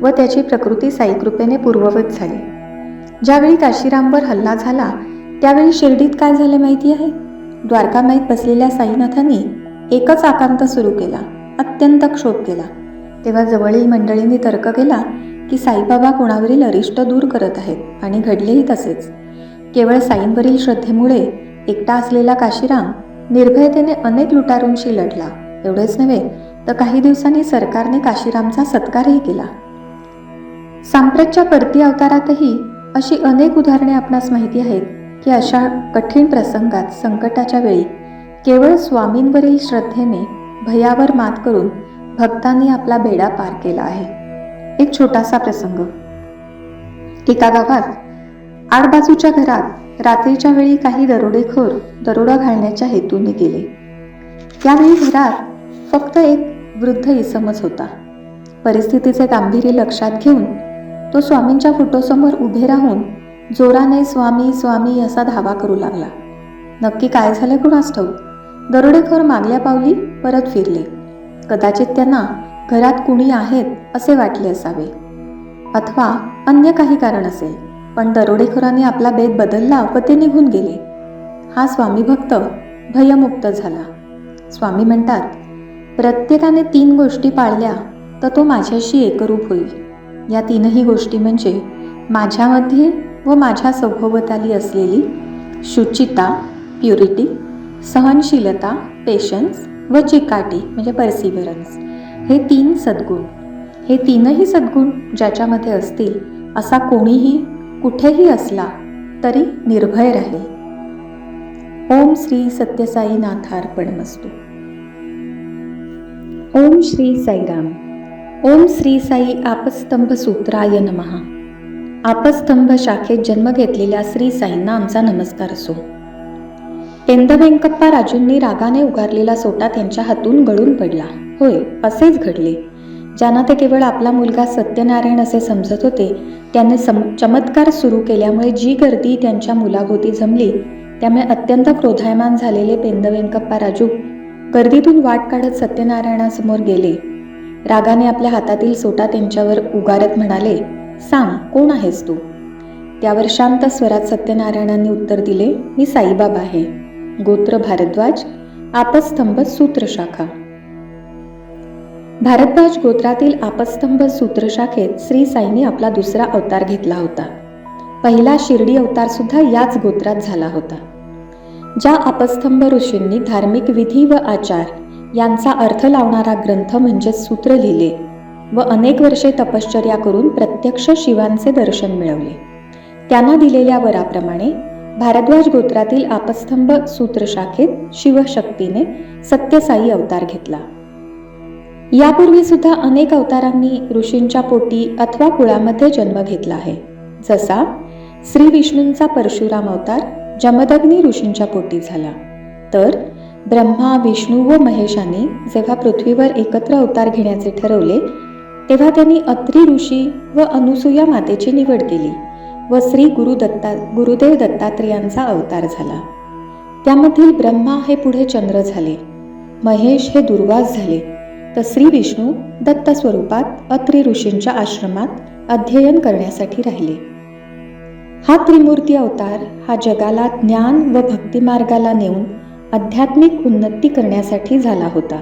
व त्याची प्रकृती साईकृपेने पूर्ववत झाली. ज्यावेळी काशीरामवर हल्ला झाला त्यावेळी शिर्डीत काय झाले माहिती आहे? द्वारकामाईत बसलेल्या साईनाथांनी एकच आकांत सुरू केला, अत्यंत क्षोभ केला. तेव्हा जवळील मंडळींनी तर्क केला की साईबाबा कोणावरील अरिष्ट दूर करत आहेत आणि घडलेही तसेच. केवळ साईंवरील श्रद्धेमुळे एकटा असलेला काशीराम निर्भयतेने अनेक लुटारूंशी लढला. एवढेच नव्हे तर काही दिवसांनी सरकारने काशीरामचा सत्कारही केला. सांप्रतच्या परती अवतारातही अशी अनेक उदाहरणे आपणास माहिती आहेत की अशा कठीण प्रसंगात संकटाच्या वेळी केवळ स्वामींवरील श्रद्धेने भयावर मात करून भक्तांनी आपला बेडा पार केला आहे. एक छोटासा प्रसंग. एका गावात आडबाजूच्या घरात रात्रीच्या वेळी काही दरोडेखोर दरोडा घालण्याच्या हेतूने गेले. त्यावेळी घरात फक्त एक वृद्ध इसमच होता. परिस्थितीचे गांभीर्य लक्षात घेऊन तो स्वामींच्या फोटोसमोर उभे राहून जोराने स्वामी स्वामी असा धावा करू लागला. नक्की काय झाले कुणास ठाऊक. दरोडेखोर मागल्या पावली परत फिरले. कदाचित त्यांना घरात कुणी आहेत असे वाटले असावे अथवा अन्य काही कारण असेल, पण दरोडेखोरांनी आपला बेत बदलला व ते निघून गेले. हा स्वामी भक्त भयमुक्त झाला. स्वामी म्हणतात, प्रत्येकाने 3 गोष्टी पाळल्या तर तो माझ्याशी एकरूप होईल. या 3ही गोष्टी म्हणजे माझ्यामध्ये व माझ्या सभोवताली असलेली शुचिता, प्युरिटी, सहनशीलता, पेशन्स व चिकाटी म्हणजे परसिव्हरन्स. हे 3 सद्गुण. हे 3ही सद्गुण ज्याच्यामध्ये असतील असा कोणीही कुठेही असला तरी निर्भय राहील. ओम श्री सत्यसाई नाथार्पणमस्तु. ओम श्री साईराम. ओम श्री साई आपस्तंभ सूत्राय नमः. आपस्तंभ शाखेत जन्म घेतलेल्या श्री साईंना आमचा नमस्कार असो. पेंदवेंकप्पा राजूंनी रागाने उगारलेला सोटा त्यांच्या हातून गळून पडला. होय, असेच घडले. ज्यांना ते केवळ आपला मुलगा सत्यनारायण असे समजत होते त्याने चमत्कार सुरू केल्यामुळे जी गर्दी त्यांच्या मुलाभोवती जमली त्यामुळे अत्यंत क्रोधायमान झालेले पेंदवेंकप्पा राजू गर्दीतून वाट काढत सत्यनारायणासमोर गेले. रागाने आपल्या हातातील सोटा त्यांच्यावर उगारत म्हणाले, सांग, कोण आहेस तू? त्यावर शांत स्वरात सत्यनारायणांनी उत्तर दिले, मी साईबाबा आहे. गोत्र भारद्वाज, आपस्तंभ सूत्रशाखा. भारद्वाज गोत्रातील आपस्तंभ सूत्रशाखेत श्री साईंनी आपला दुसरा अवतार घेतला होता. पहिला शिर्डी अवतार सुद्धा याच गोत्रात झाला होता. ज्या आपस्तंभ ऋषींनी धार्मिक विधी व आचार यांचा अर्थ लावणारा ग्रंथ म्हणजे सूत्र लिहिले व अनेक वर्षे तपश्चर्या करून प्रत्यक्ष शिवांचे दर्शन मिळवले, त्यांना दिलेल्या वराप्रमाणे भारद्वाज गोत्रातील आपस्तंभ सूत्रशाखेत शिवशक्तीने सत्यसाई अवतार घेतला. यापूर्वी सुद्धा अनेक अवतारांनी ऋषींच्या पोटी अथवा कुळामध्ये जन्म घेतला आहे. जसा श्री विष्णूंचा परशुराम अवतार जमदग्नी ऋषींच्या पोटी झाला, तर ब्रह्मा, विष्णू व महेशांनी जेव्हा पृथ्वीवर एकत्र अवतार घेण्याचे ठरवले तेव्हा त्यांनी अत्री ऋषी व अनुसूया मातेची निवड केली व श्री गुरुदेव दत्तात्रेयांचा अवतार झाला. त्यामधील ब्रह्मा हे पुढे चंद्र झाले, महेश हे दुर्वास झाले, तर श्री विष्णू दत्त स्वरूपात अत्री ऋषींच्या आश्रमात अध्ययन करण्यासाठी राहिले. हा त्रिमूर्ती अवतार हा जगाला ज्ञान व भक्ती मार्गाला नेऊन आध्यात्मिक उन्नती करण्यासाठी झाला होता.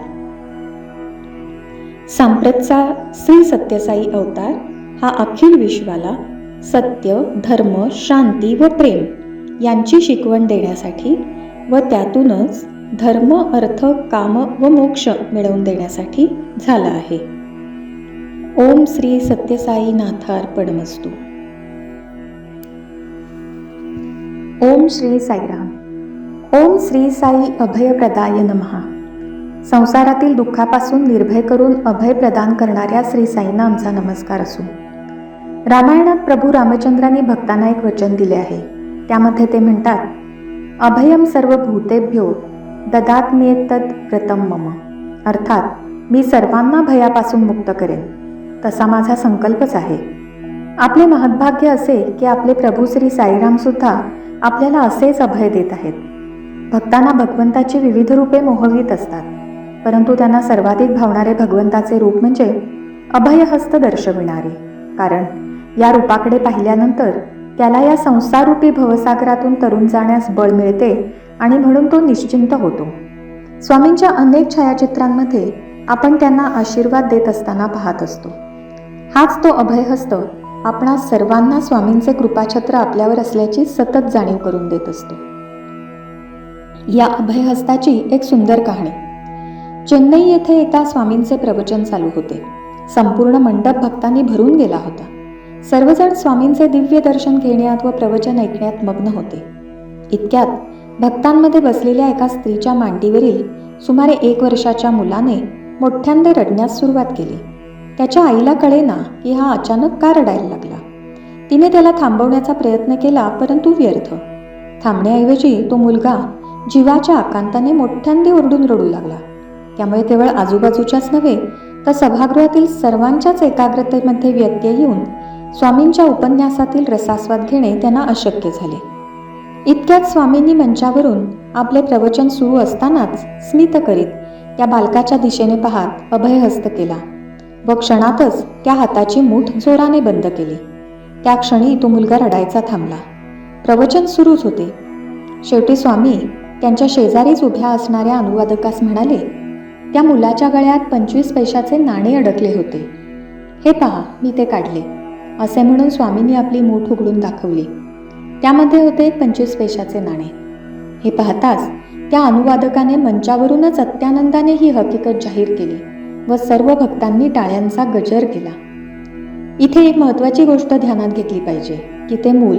सांप्रतचा श्री सत्यसाई अवतार हा अखिल विश्वाला सत्य, धर्म, शांती व प्रेम यांची शिकवण देण्यासाठी व त्यातूनच धर्म, अर्थ, काम व मोक्ष मिळवून देण्यासाठी झाला आहे. ओम श्री सत्यसाई नाथार्पणमस्तु. ओम श्री साईराम. ओम श्री साई अभयप्रदाय नमः. संसारातील दुःखापासून निर्भय करून अभय प्रदान करणाऱ्या श्री साईंना आमचा नमस्कार असो. रामायणात प्रभू रामचंद्रांनी भक्तांना एक वचन दिले आहे. त्यामध्ये ते म्हणतात, अभयम सर्व भूतेभ्यो ददात्म्येतद व्रतम मम. अर्थात मी सर्वांना भयापासून मुक्त करेन, तसा माझा संकल्पच आहे. आपले महत्भाग्य असे की आपले प्रभू श्री साईराम सुद्धा आपल्याला असेच अभय देत आहेत. भक्तांना भगवंताची विविध रूपे मोहवीत असतात, परंतु त्यांना सर्वाधिक भावणारे भगवंताचे रूप म्हणजे अभयहस्त दर्शविणारे. कारण या रूपाकडे पाहिल्यानंतर त्याला या संसाररूपी भवसागरातून तरुण जाण्यास बळ मिळते आणि म्हणून तो निश्चिंत होतो. स्वामींच्या अनेक छायाचित्रांमध्ये आपण त्यांना आशीर्वाद देत असताना पाहत असतो. हाच तो अभयहस्त आपणा सर्वांना स्वामींचे कृपाछत्र आपल्यावर असल्याची सतत जाणीव करून देत असतो. या अभयहस्ताची एक सुंदर कहाणी. चेन्नई येथे एका स्वामींचे प्रवचन चालू होते. संपूर्ण मंडप भक्तांनी भरून गेला होता. सर्वजण स्वामींचे दिव्य दर्शन घेण्यात व प्रवचन ऐकण्यात मग्न होते. इतक्यात भक्तांमध्ये बसलेल्या एका स्त्रीच्या मांडीवरील सुमारे 1 वर्षाच्या मुलाने मोठ्यांदे रडण्यास सुरुवात केली. त्याच्या आईला कळेना की हा अचानक का रडायला लागला. तिने त्याला थांबवण्याचा प्रयत्न केला, परंतु व्यर्थ. थांबण्याऐवजी तो मुलगा जीवाच्या आकांताने मोठ्यांदे ओरडून रडू लागला. त्यामुळे केवळ आजूबाजूच्याच नव्हे तर सभागृहातील सर्वांच्याच एकाग्रतेमध्ये व्यत्यय येऊन स्वामींच्या उपन्यासातील रसास्वाद घेणे त्यांना अशक्य झाले. इतक्यात स्वामींनी मंचावरून आपले प्रवचन सुरू असतानाच स्मित करीत त्या बालकाच्या दिशेने पाहत अभयहस्त केला व क्षणातच त्या हाताची मूठ जोराने बंद केली. त्या क्षणी तो मुलगा रडायचा थांबला. प्रवचन सुरूच होते. शेवटी स्वामी त्यांच्या शेजारीच उभ्या असणाऱ्या अनुवादकास म्हणाले, त्या मुलाच्या गळ्यात 25 पैशाचे नाणे अडकले होते. हे पहा, मी ते काढले. असे म्हणून स्वामींनी आपली मूठ उघडून दाखवली. त्यामध्ये होते 25 पैशाचे नाणे. हे पाहताच त्या अनुवादकाने मंचावरूनच अत्यानंदाने ही हकीकत जाहीर केली व सर्व भक्तांनी टाळ्यांचा गजर केला. इथे एक महत्त्वाची गोष्ट ध्यानात घेतली पाहिजे की ते मूल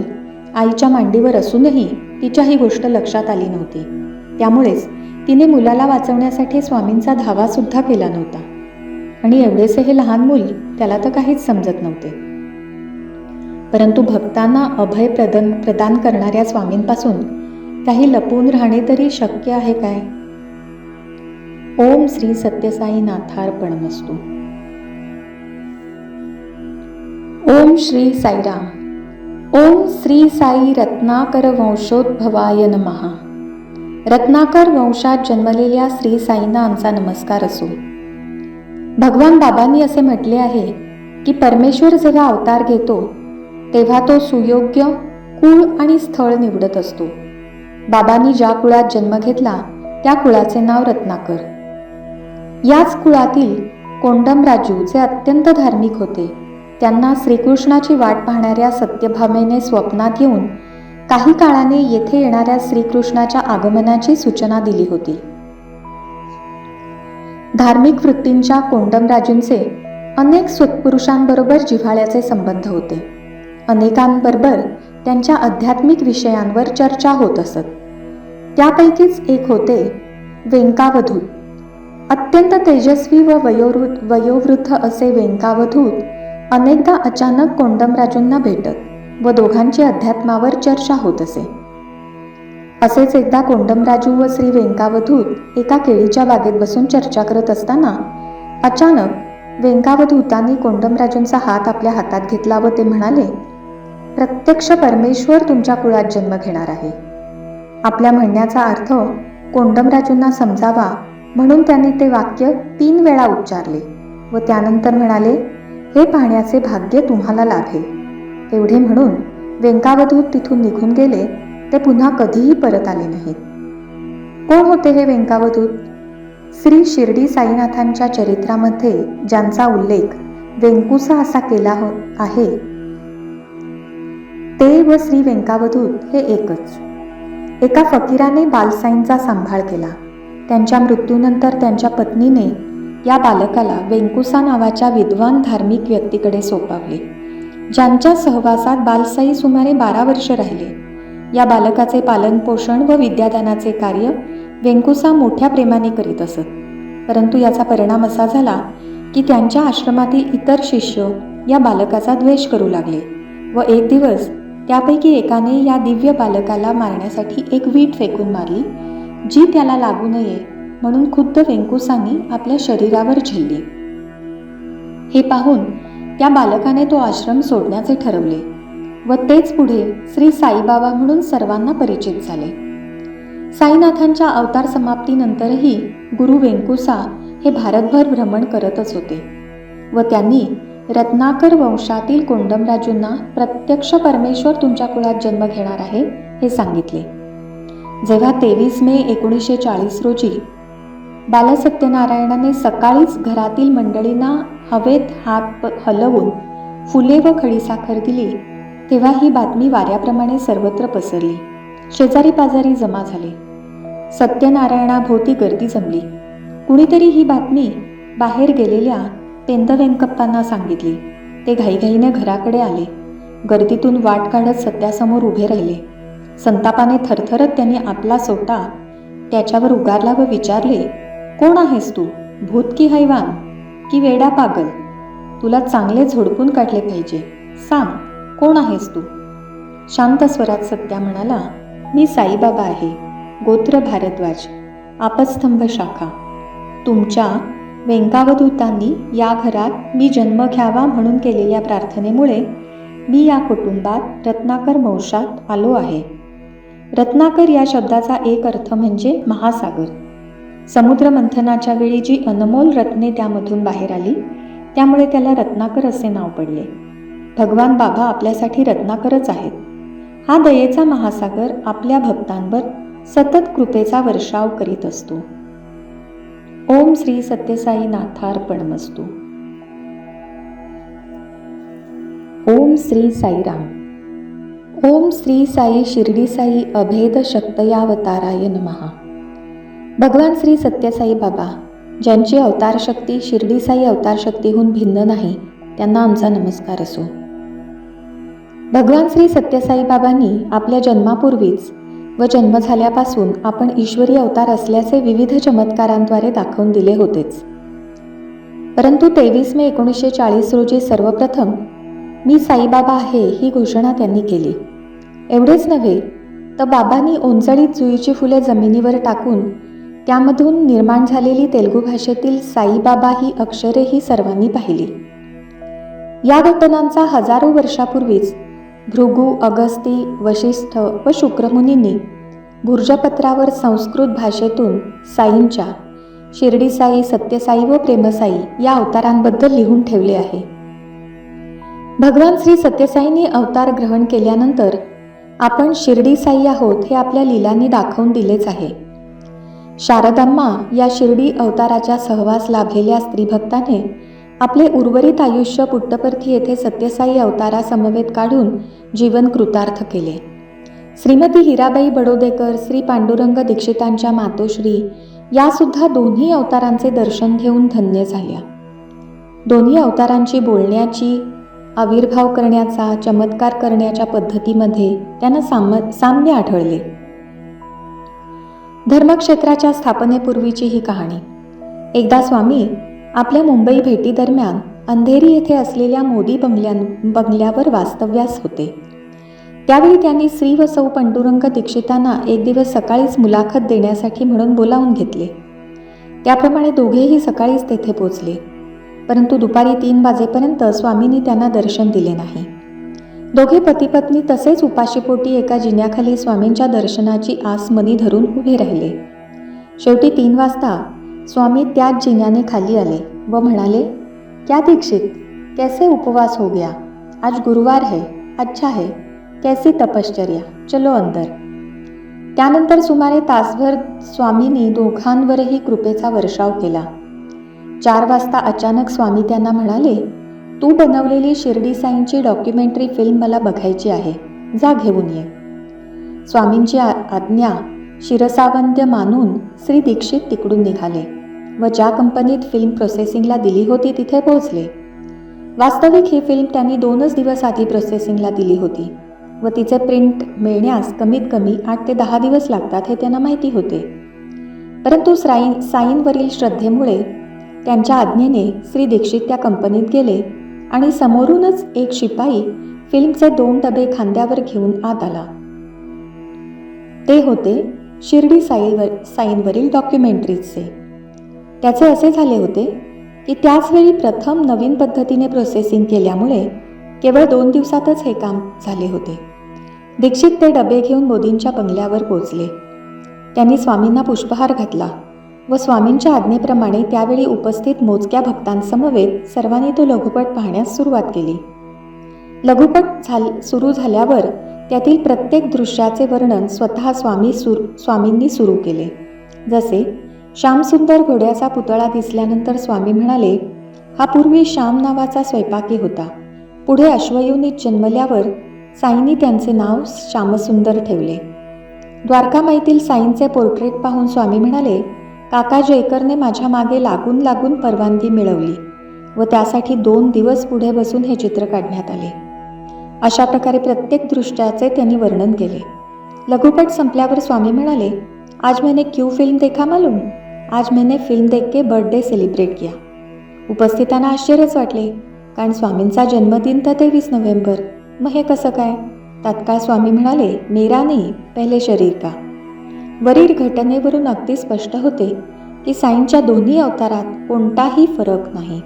आईच्या मांडीवर असूनही तिच्या ही गोष्ट लक्षात आली नव्हती. त्यामुळेच तिने मुलाला वाचवण्यासाठी स्वामींचा धावा सुद्धा केला नव्हता. आणि एवढेसे हे लहान मूल, त्याला तर काहीच समजत नव्हते. परंतु भक्तांना अभय प्रदान करणाऱ्या स्वामींपासून काही लपून राहणे तरी शक्य आहे काय? ओम श्री सत्यसाई नाथार्पणमस्तु. ओम श्री साईराम. ओम श्री साई रत्नाकर वंशोद्भवाय नमः. रत्नाकर वंशात जन्मलेल्या श्री साईंना आमचा नमस्कार असो. भगवान बाबांनी असे म्हटले आहे की परमेश्वर जेव्हा अवतार घेतो तेव्हा तो सुयोग्य कुळ आणि स्थळ निवडत असतो. बाबांनी ज्या कुळात जन्म घेतला त्या कुळाचे नाव रत्नाकर. याच कुळातील कोंडमराजू जे अत्यंत धार्मिक होते, त्यांना श्रीकृष्णाची वाट पाहणाऱ्या सत्यभामेने स्वप्नात येऊन काही काळाने येथे येणाऱ्या श्रीकृष्णाच्या आगमनाची सूचना दिली होती. धार्मिक वृत्तींच्या कोंडमराजूंचे अनेक सत्पुरुषांबरोबर जिव्हाळ्याचे संबंध होते. अनेकांबरोबर त्यांच्या आध्यात्मिक विषयांवर चर्चा होत असत. त्यापैकीच एक होते वेंकावधूत. अत्यंत तेजस्वी व वयोवृद्ध असे वेंकावधूत अनेकदा अचानक कोंडमराजूंना भेटत व दोघांची अध्यात्मावर चर्चा होत असे. असेच एकदा कोंडमराजू व श्री वेंकावधूत एका केळीच्या बागेत बसून चर्चा करत असताना अचानक वेंकावधूतांनी कोंडमराजूंचा हात आपल्या हातात घेतला व ते म्हणाले, प्रत्यक्ष परमेश्वर तुमच्या कुळात जन्म घेणार आहे. आपल्या म्हणण्याचा अर्थ कोंडमराजूंना समजावा म्हणून त्यांनी ते वाक्य 3 वेळा उच्चारले व त्यानंतर म्हणाले, हे पाहण्याचे भाग्य तुम्हाला लाभेल. एवढे म्हणून वेंकावधूत तिथून निघून गेले. ते पुन्हा कधीही परत आले नाहीत. कोण होते हे वेंकावधूत? श्री शिर्डी साईनाथांच्या चरित्रामध्ये ज्यांचा उल्लेख वेंकुसा असा केला आहे ते व श्री वेंकावधूत हे एकच. एका फकीराने बालसाईंचा सांभाळ केला. त्यांच्या मृत्यूनंतर त्यांच्या पत्नीने या बालकाला वेंकुसा नावाच्या विद्वान धार्मिक व्यक्तीकडे सोपवले, ज्यांच्या सहवासात बालसाई सुमारे 12 वर्ष राहिले. या बालकाचे पालन पोषण व विद्यादानाचे कार्य वेंकुसा मोठ्या प्रेमाने करीत असत. परंतु याचा परिणाम असा झाला की त्यांच्या आश्रमातील इतर शिष्य या बालकाचा द्वेष करू लागले व एक दिवस त्यापैकी एकाने या दिव्य बालकाला मारण्यासाठी एक वीट फेकून मारली, जी त्याला लागू नये म्हणून खुद्द वेंकुसांनी आपल्या शरीरावर झेलली. हे पाहून त्या बालकाने तो आश्रम सोडण्याचे ठरवले व तेच पुढे श्री साईबाबा म्हणून सर्वांना परिचित झाले. साईनाथांच्या अवतार समाप्तीनंतरही गुरु वेंकुसा हे भारतभर भ्रमण करतच होते व त्यांनी रत्नाकर वंशातील कोंडमराजूंना प्रत्यक्ष परमेश्वर तुमच्या कुळात जन्म घेणार आहे हे सांगितले. जेव्हा 23 मे 1940 रोजी बालसत्यनारायणाने सकाळीच घरातील मंडळींना हवेत हात हलवून फुले व खडीसाखर दिली, तेव्हा ही बातमी वाऱ्याप्रमाणे सर्वत्र पसरली. शेजारी पाजारी जमा झाले. सत्यनारायणाभोवती गर्दी जमली. कुणीतरी ही बातमी बाहेर गेलेल्या पेंद वेंकप्पांना सांगितली. ते घाईघाईने घराकडे आले. गर्दीतून वाट काढत सत्यासमोर उभे राहिले. संतापाने थरथरत त्यांनी आपला सोटा त्याच्यावर उगारला व विचारले, कोण आहेस तू? भूत की हैवान की वेडा पागल? तुला चांगले झोडपून काढले पाहिजे. सांग, कोण आहेस तू? शांत स्वरात सत्या म्हणाला, मी साईबाबा आहे, गोत्र भारद्वाज, आपस्तंभ शाखा. तुमच्या वेंकावधूतांनी या घरात मी जन्म घ्यावा म्हणून केलेल्या प्रार्थनेमुळे मी या कुटुंबात रत्नाकर वंशात आलो आहे. रत्नाकर या शब्दाचा एक अर्थ म्हणजे महासागर. समुद्र मंथनाच्या वेळी जी अनमोल रत्ने त्यामधून बाहेर आली त्यामुळे त्याला रत्नाकर असे नाव पडले. भगवान बाबा आपल्यासाठी रत्नाकरच आहेत. हा दयेचा महासागर आपल्या भक्तांवर सतत कृपेचा वर्षाव करीत असतो. ओम श्री सत्यसाई नाथार्पणमस्तु. ओम श्री साईराम. ओम श्री साई शिर्डी साई अभेद शक्तयावताराय नमः. भगवान श्री सत्यसाई बाबा ज्यांची अवतार शक्ती शिर्डी साई अवतार शक्तीहून भिन्न नाही, त्यांना आमचा नमस्कार असो. भगवान श्री सत्यसाई बाबांनी आपल्या जन्मापूर्वीच व जन्म झाल्यापासून आपण ईश्वरी अवतार असल्याचे विविध चमत्कारांद्वारे दाखवून दिले होतेच. परंतु 23 मे 1940 रोजी सर्वप्रथम मी साईबाबा आहे ही घोषणा त्यांनी केली. एवढेच नव्हे तर बाबांनी ओंजळीत जुईची फुले जमिनीवर टाकून त्यामधून निर्माण झालेली तेलुगू भाषेतील साईबाबा ही अक्षरेही सर्वांनी पाहिली. या घटनांचा हजारो वर्षापूर्वीच भृगु, अगस्ती, वशिष्ठ व शुक्रमुनींनी भुर्जपत्रावर संस्कृत भाषेतून साईंच्या शिर्डी साई, सत्यसाई व प्रेमसाई या अवतारांबद्दल लिहून ठेवले आहे. भगवान श्री सत्यसाईंनी अवतार ग्रहण केल्यानंतर आपण शिर्डी साई आहोत हे आपल्या लीलांनी दाखवून दिलेच आहे. शारदाम्मा या शिर्डी अवताराच्या सहवास लाभलेल्या स्त्रीभक्ताने आपले उर्वरित आयुष्य पुट्टपर्ती येथे सत्यसाई अवतारासमवेत काढून जीवन कृतार्थ केले. श्रीमती हिराबाई बडोदेकर, श्री पांडुरंग दीक्षितांच्या मातोश्री या सुद्धा दोन्ही अवतारांचे दर्शन घेऊन धन्य झाल्या. दोन्ही अवतारांची बोलण्याची, आविर्भाव करण्याचा, चमत्कार करण्याच्या पद्धतीमध्ये त्यांना साम्य आढळले. धर्मक्षेत्राच्या स्थापनेपूर्वीची ही कहाणी. एकदा स्वामी आपल्या मुंबई भेटीदरम्यान अंधेरी येथे असलेल्या मोदी बंगल्यावर वास्तव्यास होते. त्यावेळी त्यांनी श्री व सौ पांडुरंग दीक्षितांना एक दिवस सकाळीच मुलाखत देण्यासाठी म्हणून बोलावून घेतले. त्याप्रमाणे दोघेही सकाळीच तेथे पोचले. परंतु दुपारी 3 वाजेपर्यंत स्वामींनी त्यांना दर्शन दिले नाही. दोघे पतिपत्नी तसेच उपाशीपोटी एका जिन्याखाली स्वामींच्या दर्शनाची आस मनी धरून उभे राहिले. शेवटी 3 वाजता स्वामी त्याच जिन्याने खाली आले व म्हणाले, क्या दीक्षित, कैसे उपवास हो गया? आज गुरुवार है, अच्छा है, कैसी तपश्चर्या, चलो अंदर. त्यानंतर सुमारे तासभर स्वामींनी दोघांवरही कृपेचा वर्षाव केला. 4 वाजता अचानक स्वामी त्यांना म्हणाले, तू बनवलेली शिर्डी साईंची डॉक्युमेंटरी फिल्म मला बघायची आहे, जा घेऊन ये. स्वामींची आज्ञा शिरसावंद्य मानून श्री दीक्षित तिकडून निघाले व ज्या कंपनीत फिल्म प्रोसेसिंगला दिली होती तिथे पोहोचले. वास्तविक ही फिल्म त्यांनी 2च दिवस आधी प्रोसेसिंगला दिली होती व तिचे प्रिंट मिळण्यास कमीत कमी 8 ते 10 दिवस लागतात हे त्यांना माहिती होते. परंतु साईंवरील श्रद्धेमुळे त्यांच्या आज्ञेने श्री दीक्षित त्या कंपनीत गेले आणि समोरूनच एक शिपाई फिल्मचे 2 डबे खांद्यावर घेऊन आत आला. ते होते शिर्डी साईंवरील डॉक्युमेंटरीजचे. त्याचे असे झाले होते की त्याचवेळी प्रथम नवीन पद्धतीने प्रोसेसिंग केल्यामुळे केवळ 2 दिवसातच हे काम झाले होते. दीक्षित ते डबे घेऊन मोदींच्या बंगल्यावर पोहोचले. त्यांनी स्वामींना पुष्पहार घातला व स्वामींच्या आज्ञेप्रमाणे त्यावेळी उपस्थित मोजक्या भक्तांसमवेत सर्वांनी तो लघुपट पाहण्यास सुरुवात केली. लघुपट सुरू झाल्यावर त्यातील प्रत्येक दृश्याचे वर्णन स्वतः स्वामींनी सुरू केले. जसे श्यामसुंदर घोड्याचा पुतळा दिसल्यानंतर स्वामी म्हणाले, हा पूर्वी श्याम नावाचा स्वयंपाकी होता. पुढे अश्वयोनीत जन्मल्यावर साईंनी त्यांचे नाव श्यामसुंदर ठेवले. द्वारकामाईतील साईंचे पोर्ट्रेट पाहून स्वामी म्हणाले, काका जयकरने माझ्या मागे लागून लागून परवानगी मिळवली व त्यासाठी 2 दिवस पुढे बसून हे चित्र काढण्यात आले. अशा प्रकारे प्रत्येक दृश्याचे त्यांनी वर्णन केले. लघुपट संपल्यावर स्वामी म्हणाले, आज मैंने क्यों फिल्म देखा मालूम? आज मैंने फिल्म देख के बर्थडे सेलिब्रेट किया. उपस्थितांना आश्चर्यच वाटले, कारण स्वामींचा जन्मदिन तर 23 नोव्हेंबर. मग हे कसं काय? तात्काळ स्वामी म्हणाले, मेरा नहीं, पहले शरीर का. वरील घटनेवरून अगदी स्पष्ट होते की साईंच्या दोन्ही अवतारात कोणताही फरक नाही.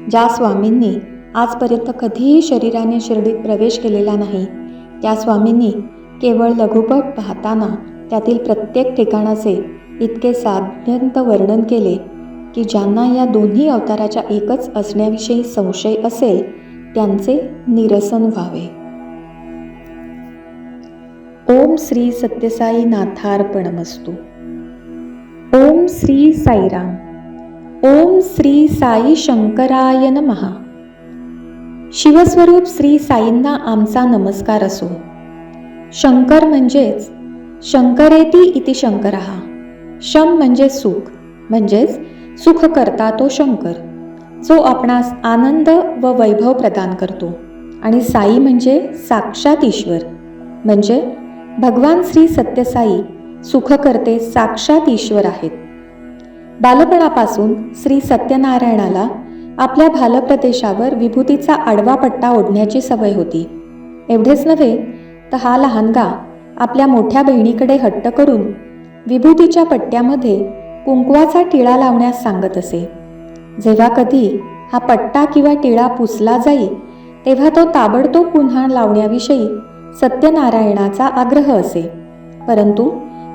ज्या स्वामींनी आजपर्यंत कधीही शरीराने शिर्डीत प्रवेश केलेला नाही, त्या स्वामींनी केवळ लघुपट पाहताना त्यातील प्रत्येक ठिकाणाचे इतके साध्यंत वर्णन केले की ज्यांना या दोन्ही अवताराच्या एकच असण्याविषयी संशय असेल त्यांचे निरसन व्हावे. ओम श्री सत्यसाई नाथार्पणमस्तु. ओम श्री साईराम. ओम श्री साई शंकराय नमः. शिवस्वरूप श्री साईंना आमचा नमस्कार असो. शंकर म्हणजेच शंकरेती इति शंकरः. शम म्हणजे सुख, म्हणजेच सुख करता तो शंकर, जो आपणास आनंद व वैभव प्रदान करतो. आणि साई म्हणजे साक्षात ईश्वर, म्हणजे भगवान श्री सत्यसाई सुख करते साक्षात ईश्वर आहेत. बालपणापासून श्री सत्यनारायणाला आपल्या भालप्रदेशावर विभूतीचा आडवा पट्टा ओढण्याची सवय होती. एवढेच नव्हे तर हा लहानगा आपल्या मोठ्या बहिणीकडे हट्ट करून विभूतीच्या पट्ट्यामध्ये कुंकवाचा टिळा लावण्यास सांगत असे. जेव्हा कधी हा पट्टा किंवा टिळा पुसला जाई तेव्हा तो ताबडतोब पुन्हा लावण्याविषयी सत्यनारायणाचा आग्रह असे. परंतु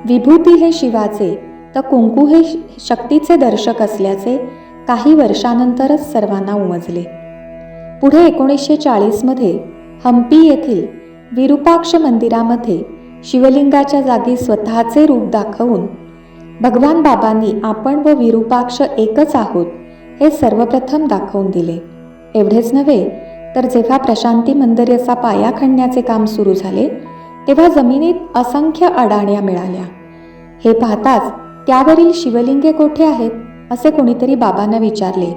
विभूती हे शिवाचे तर कुंकू हे शक्तीचे दर्शक असल्याचे काही वर्षानंतरच सर्वांना उमजले. पुढे 1940 मध्ये हम्पी येथील विरूपाक्ष मंदिरामध्ये शिवलिंगाच्या जागी स्वतःचे रूप दाखवून भगवान बाबांनी आपण व विरूपाक्ष एकच आहोत हे सर्वप्रथम दाखवून दिले. एवढेच नव्हे तर जेव्हा प्रशांती मंदिराचा पाया खणण्याचे काम सुरू झाले तेव्हा जमिनीत असंख्य अडाण्या मिळाल्या. हे पाहताच त्यावरील शिवलिंगे कोठे आहेत असे कोणीतरी बाबांना विचारले.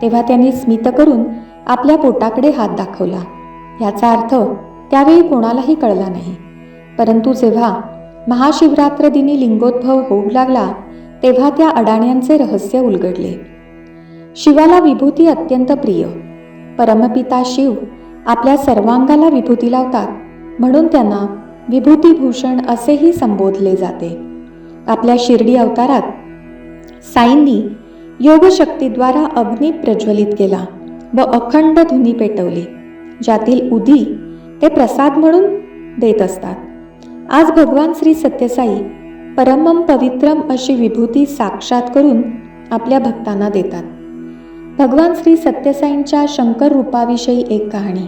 तेव्हा त्यांनी स्मित करून आपल्या पोटाकडे हात दाखवला. याचा अर्थ त्यावेळी कोणालाही कळला नाही. परंतु जेव्हा महाशिवरात्र दिनी लिंगोद्भव होऊ लागला तेव्हा त्या अडाण्यांचे रहस्य उलगडले. शिवाला विभूती अत्यंत प्रिय. परमपिता शिव आपल्या सर्वांगाला विभूती लावतात, म्हणून त्यांना विभूतीभूषण असेही संबोधले जाते. आपल्या शिर्डी अवतारात साईंनी योगशक्तीद्वारा अग्नी प्रज्वलित केला व अखंड धुनी पेटवली, ज्यातील उदी ते प्रसाद म्हणून देत असतात. आज भगवान श्री सत्यसाई परमम पवित्रम अशी विभूती साक्षात करून आपल्या भक्तांना देतात. भगवान श्री सत्यसाईंच्या शंकर रूपाविषयी एक कहाणी.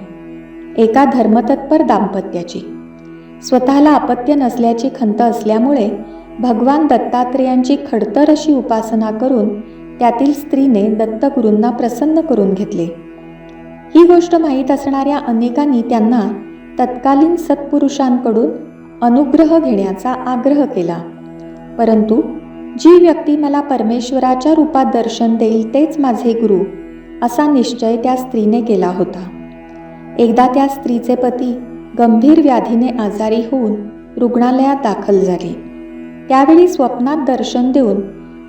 एका धर्मतत्पर दाम्पत्याची. स्वतःला अपत्य नसल्याची खंत असल्यामुळे भगवान दत्तात्रेयांची खडतर अशी उपासना करून त्यातील स्त्रीने दत्तगुरूंना प्रसन्न करून घेतले. ही गोष्ट माहीत असणाऱ्या अनेकांनी त्यांना तत्कालीन सत्पुरुषांकडून अनुग्रह घेण्याचा आग्रह केला. परंतु जी व्यक्ती मला परमेश्वराच्या रूपात दर्शन देईल तेच माझे गुरु असा निश्चय त्या स्त्रीने केला होता. एकदा त्या स्त्रीचे पती गंभीर व्याधीने आजारी होऊन रुग्णालयात दाखल झाले. त्यावेळी स्वप्नात दर्शन देऊन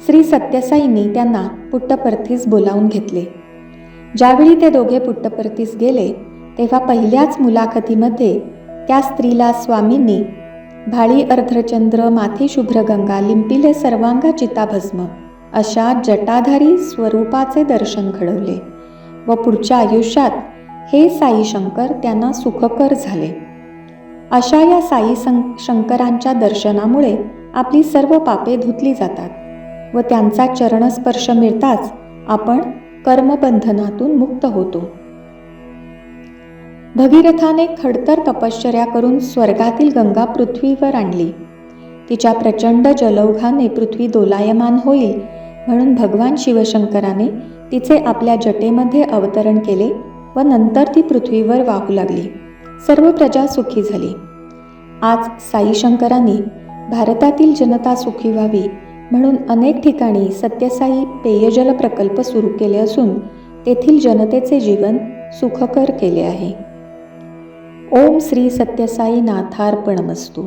श्री सत्यसाईंनी त्यांना पुट्टपर्थीस बोलावून घेतले. ज्यावेळी ते दोघे पुट्टपर्थीस गेले तेव्हा पहिल्याच मुलाखतीमध्ये त्या स्त्रीला स्वामींनी भाळी अर्धचंद्र माथी शुभ्रगंगा लिंपिले सर्वांगा चिताभस्म अशा जटाधारी स्वरूपाचे दर्शन घडवले व पुढच्या आयुष्यात हे साई शंकर त्यांना सुखकर झाले. अशा या साई शंकरांच्या दर्शनामुळे आपली सर्व पापे धुतली जातात व त्यांचा चरणस्पर्श मिळताच आपण कर्मबंधनातून मुक्त होतो. भगीरथाने खडतर तपश्चर्या करून स्वर्गातील गंगा पृथ्वीवर आणली. तिच्या प्रचंड जलौघाने पृथ्वी दोलायमान होईल म्हणून भगवान शिवशंकराने तिचे आपल्या जटेमध्ये अवतरण केले व नंतर ती पृथ्वीवर वाहू लागली. सर्व प्रजा सुखी झाली. आज साई शंकरांनी भारतातील जनता सुखी व्हावी म्हणून अनेक ठिकाणी सत्यसाई पेयजल प्रकल्प सुरू केले असून तेथील जनतेचे जीवन सुखकर केले आहे. ओम श्री सत्यसाई नाथार्पणमस्तु.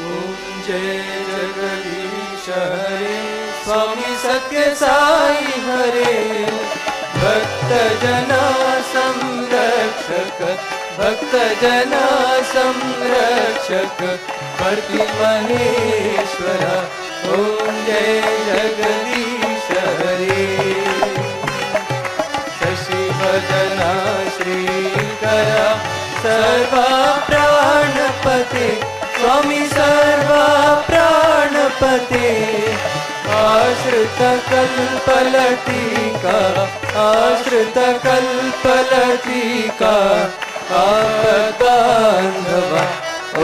ओम जय जगदीश हरे स्वामी सत्य साई हरे भक्त जना संरक्षक भक्त जना संरक्षक परती महेश्वरा ओम जय जगदीश हरे शशिवदना श्रीकरा सर्वा प्राणपते स्वामी सर्वा प्राणपते आश्रित कल्पलटिका आश्रित कल्पलटिका आपदान्धवा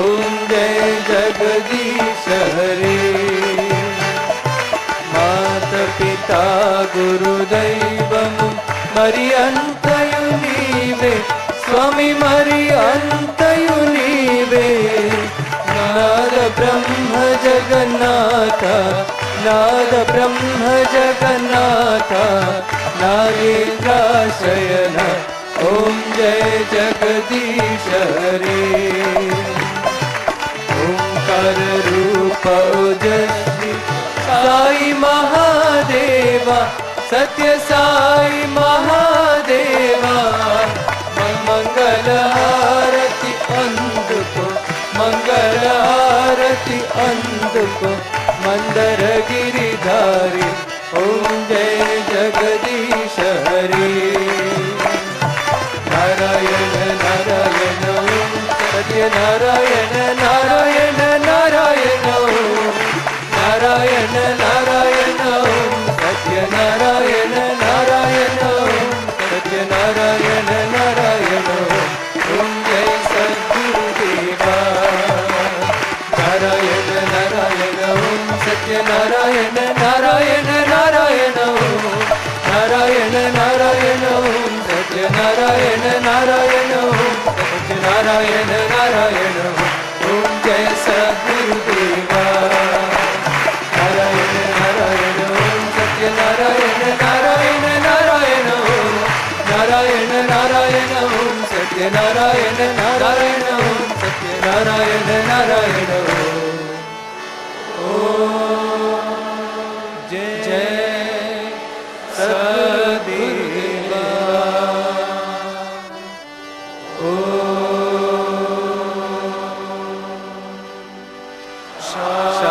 ओम जय जगदीश हरे मात पिता गुरुदैवम मरि अंतयु नीवे स्वामी मरि अंतयु नीवे नाद ब्रह्म जगन्नाथ नाद ब्रह्म जगन्नाथ नागेन्द्राशयन ओम जय जगदीश हरे ओंकार रूप ओजस्वी साई महादेवा सत्य साई महादेवा मंगल हारति अंधको मंगल हारति अंधको मंदर गिरिधारी ओम जय जगदीश हरे नारायण नारायण ओम सत्य नारायण नारायण नारायण ओम नारायण नारायण ओम सत्य नारायण नारायण ओम सत्य नारायण नारायण नारायण ओम सत्यनारायण नारायण ओम सत्यनारायण नारायण ओम जय सद्गुरुदेवा नारायण नारायण ओम सत्यनारायण नारायण नारायण ओम नारायण नारायण ओम सत्यनारायण नारायण ओम सत्यनारायण नारायण ओम जय जय सद्गुरुदेवा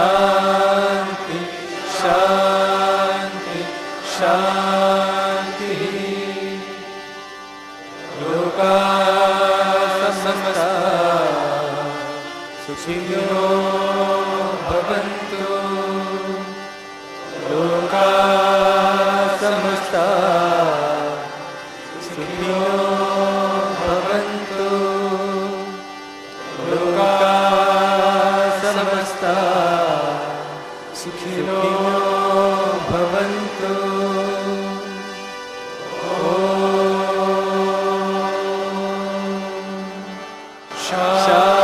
शांति शांति शांति लोका समस्ता सुखिनो भवन्तु लोका समस्ता सुखिनो भवन्तु लोका समस्ता सुखिनो भवन्तु ॐ शान्ति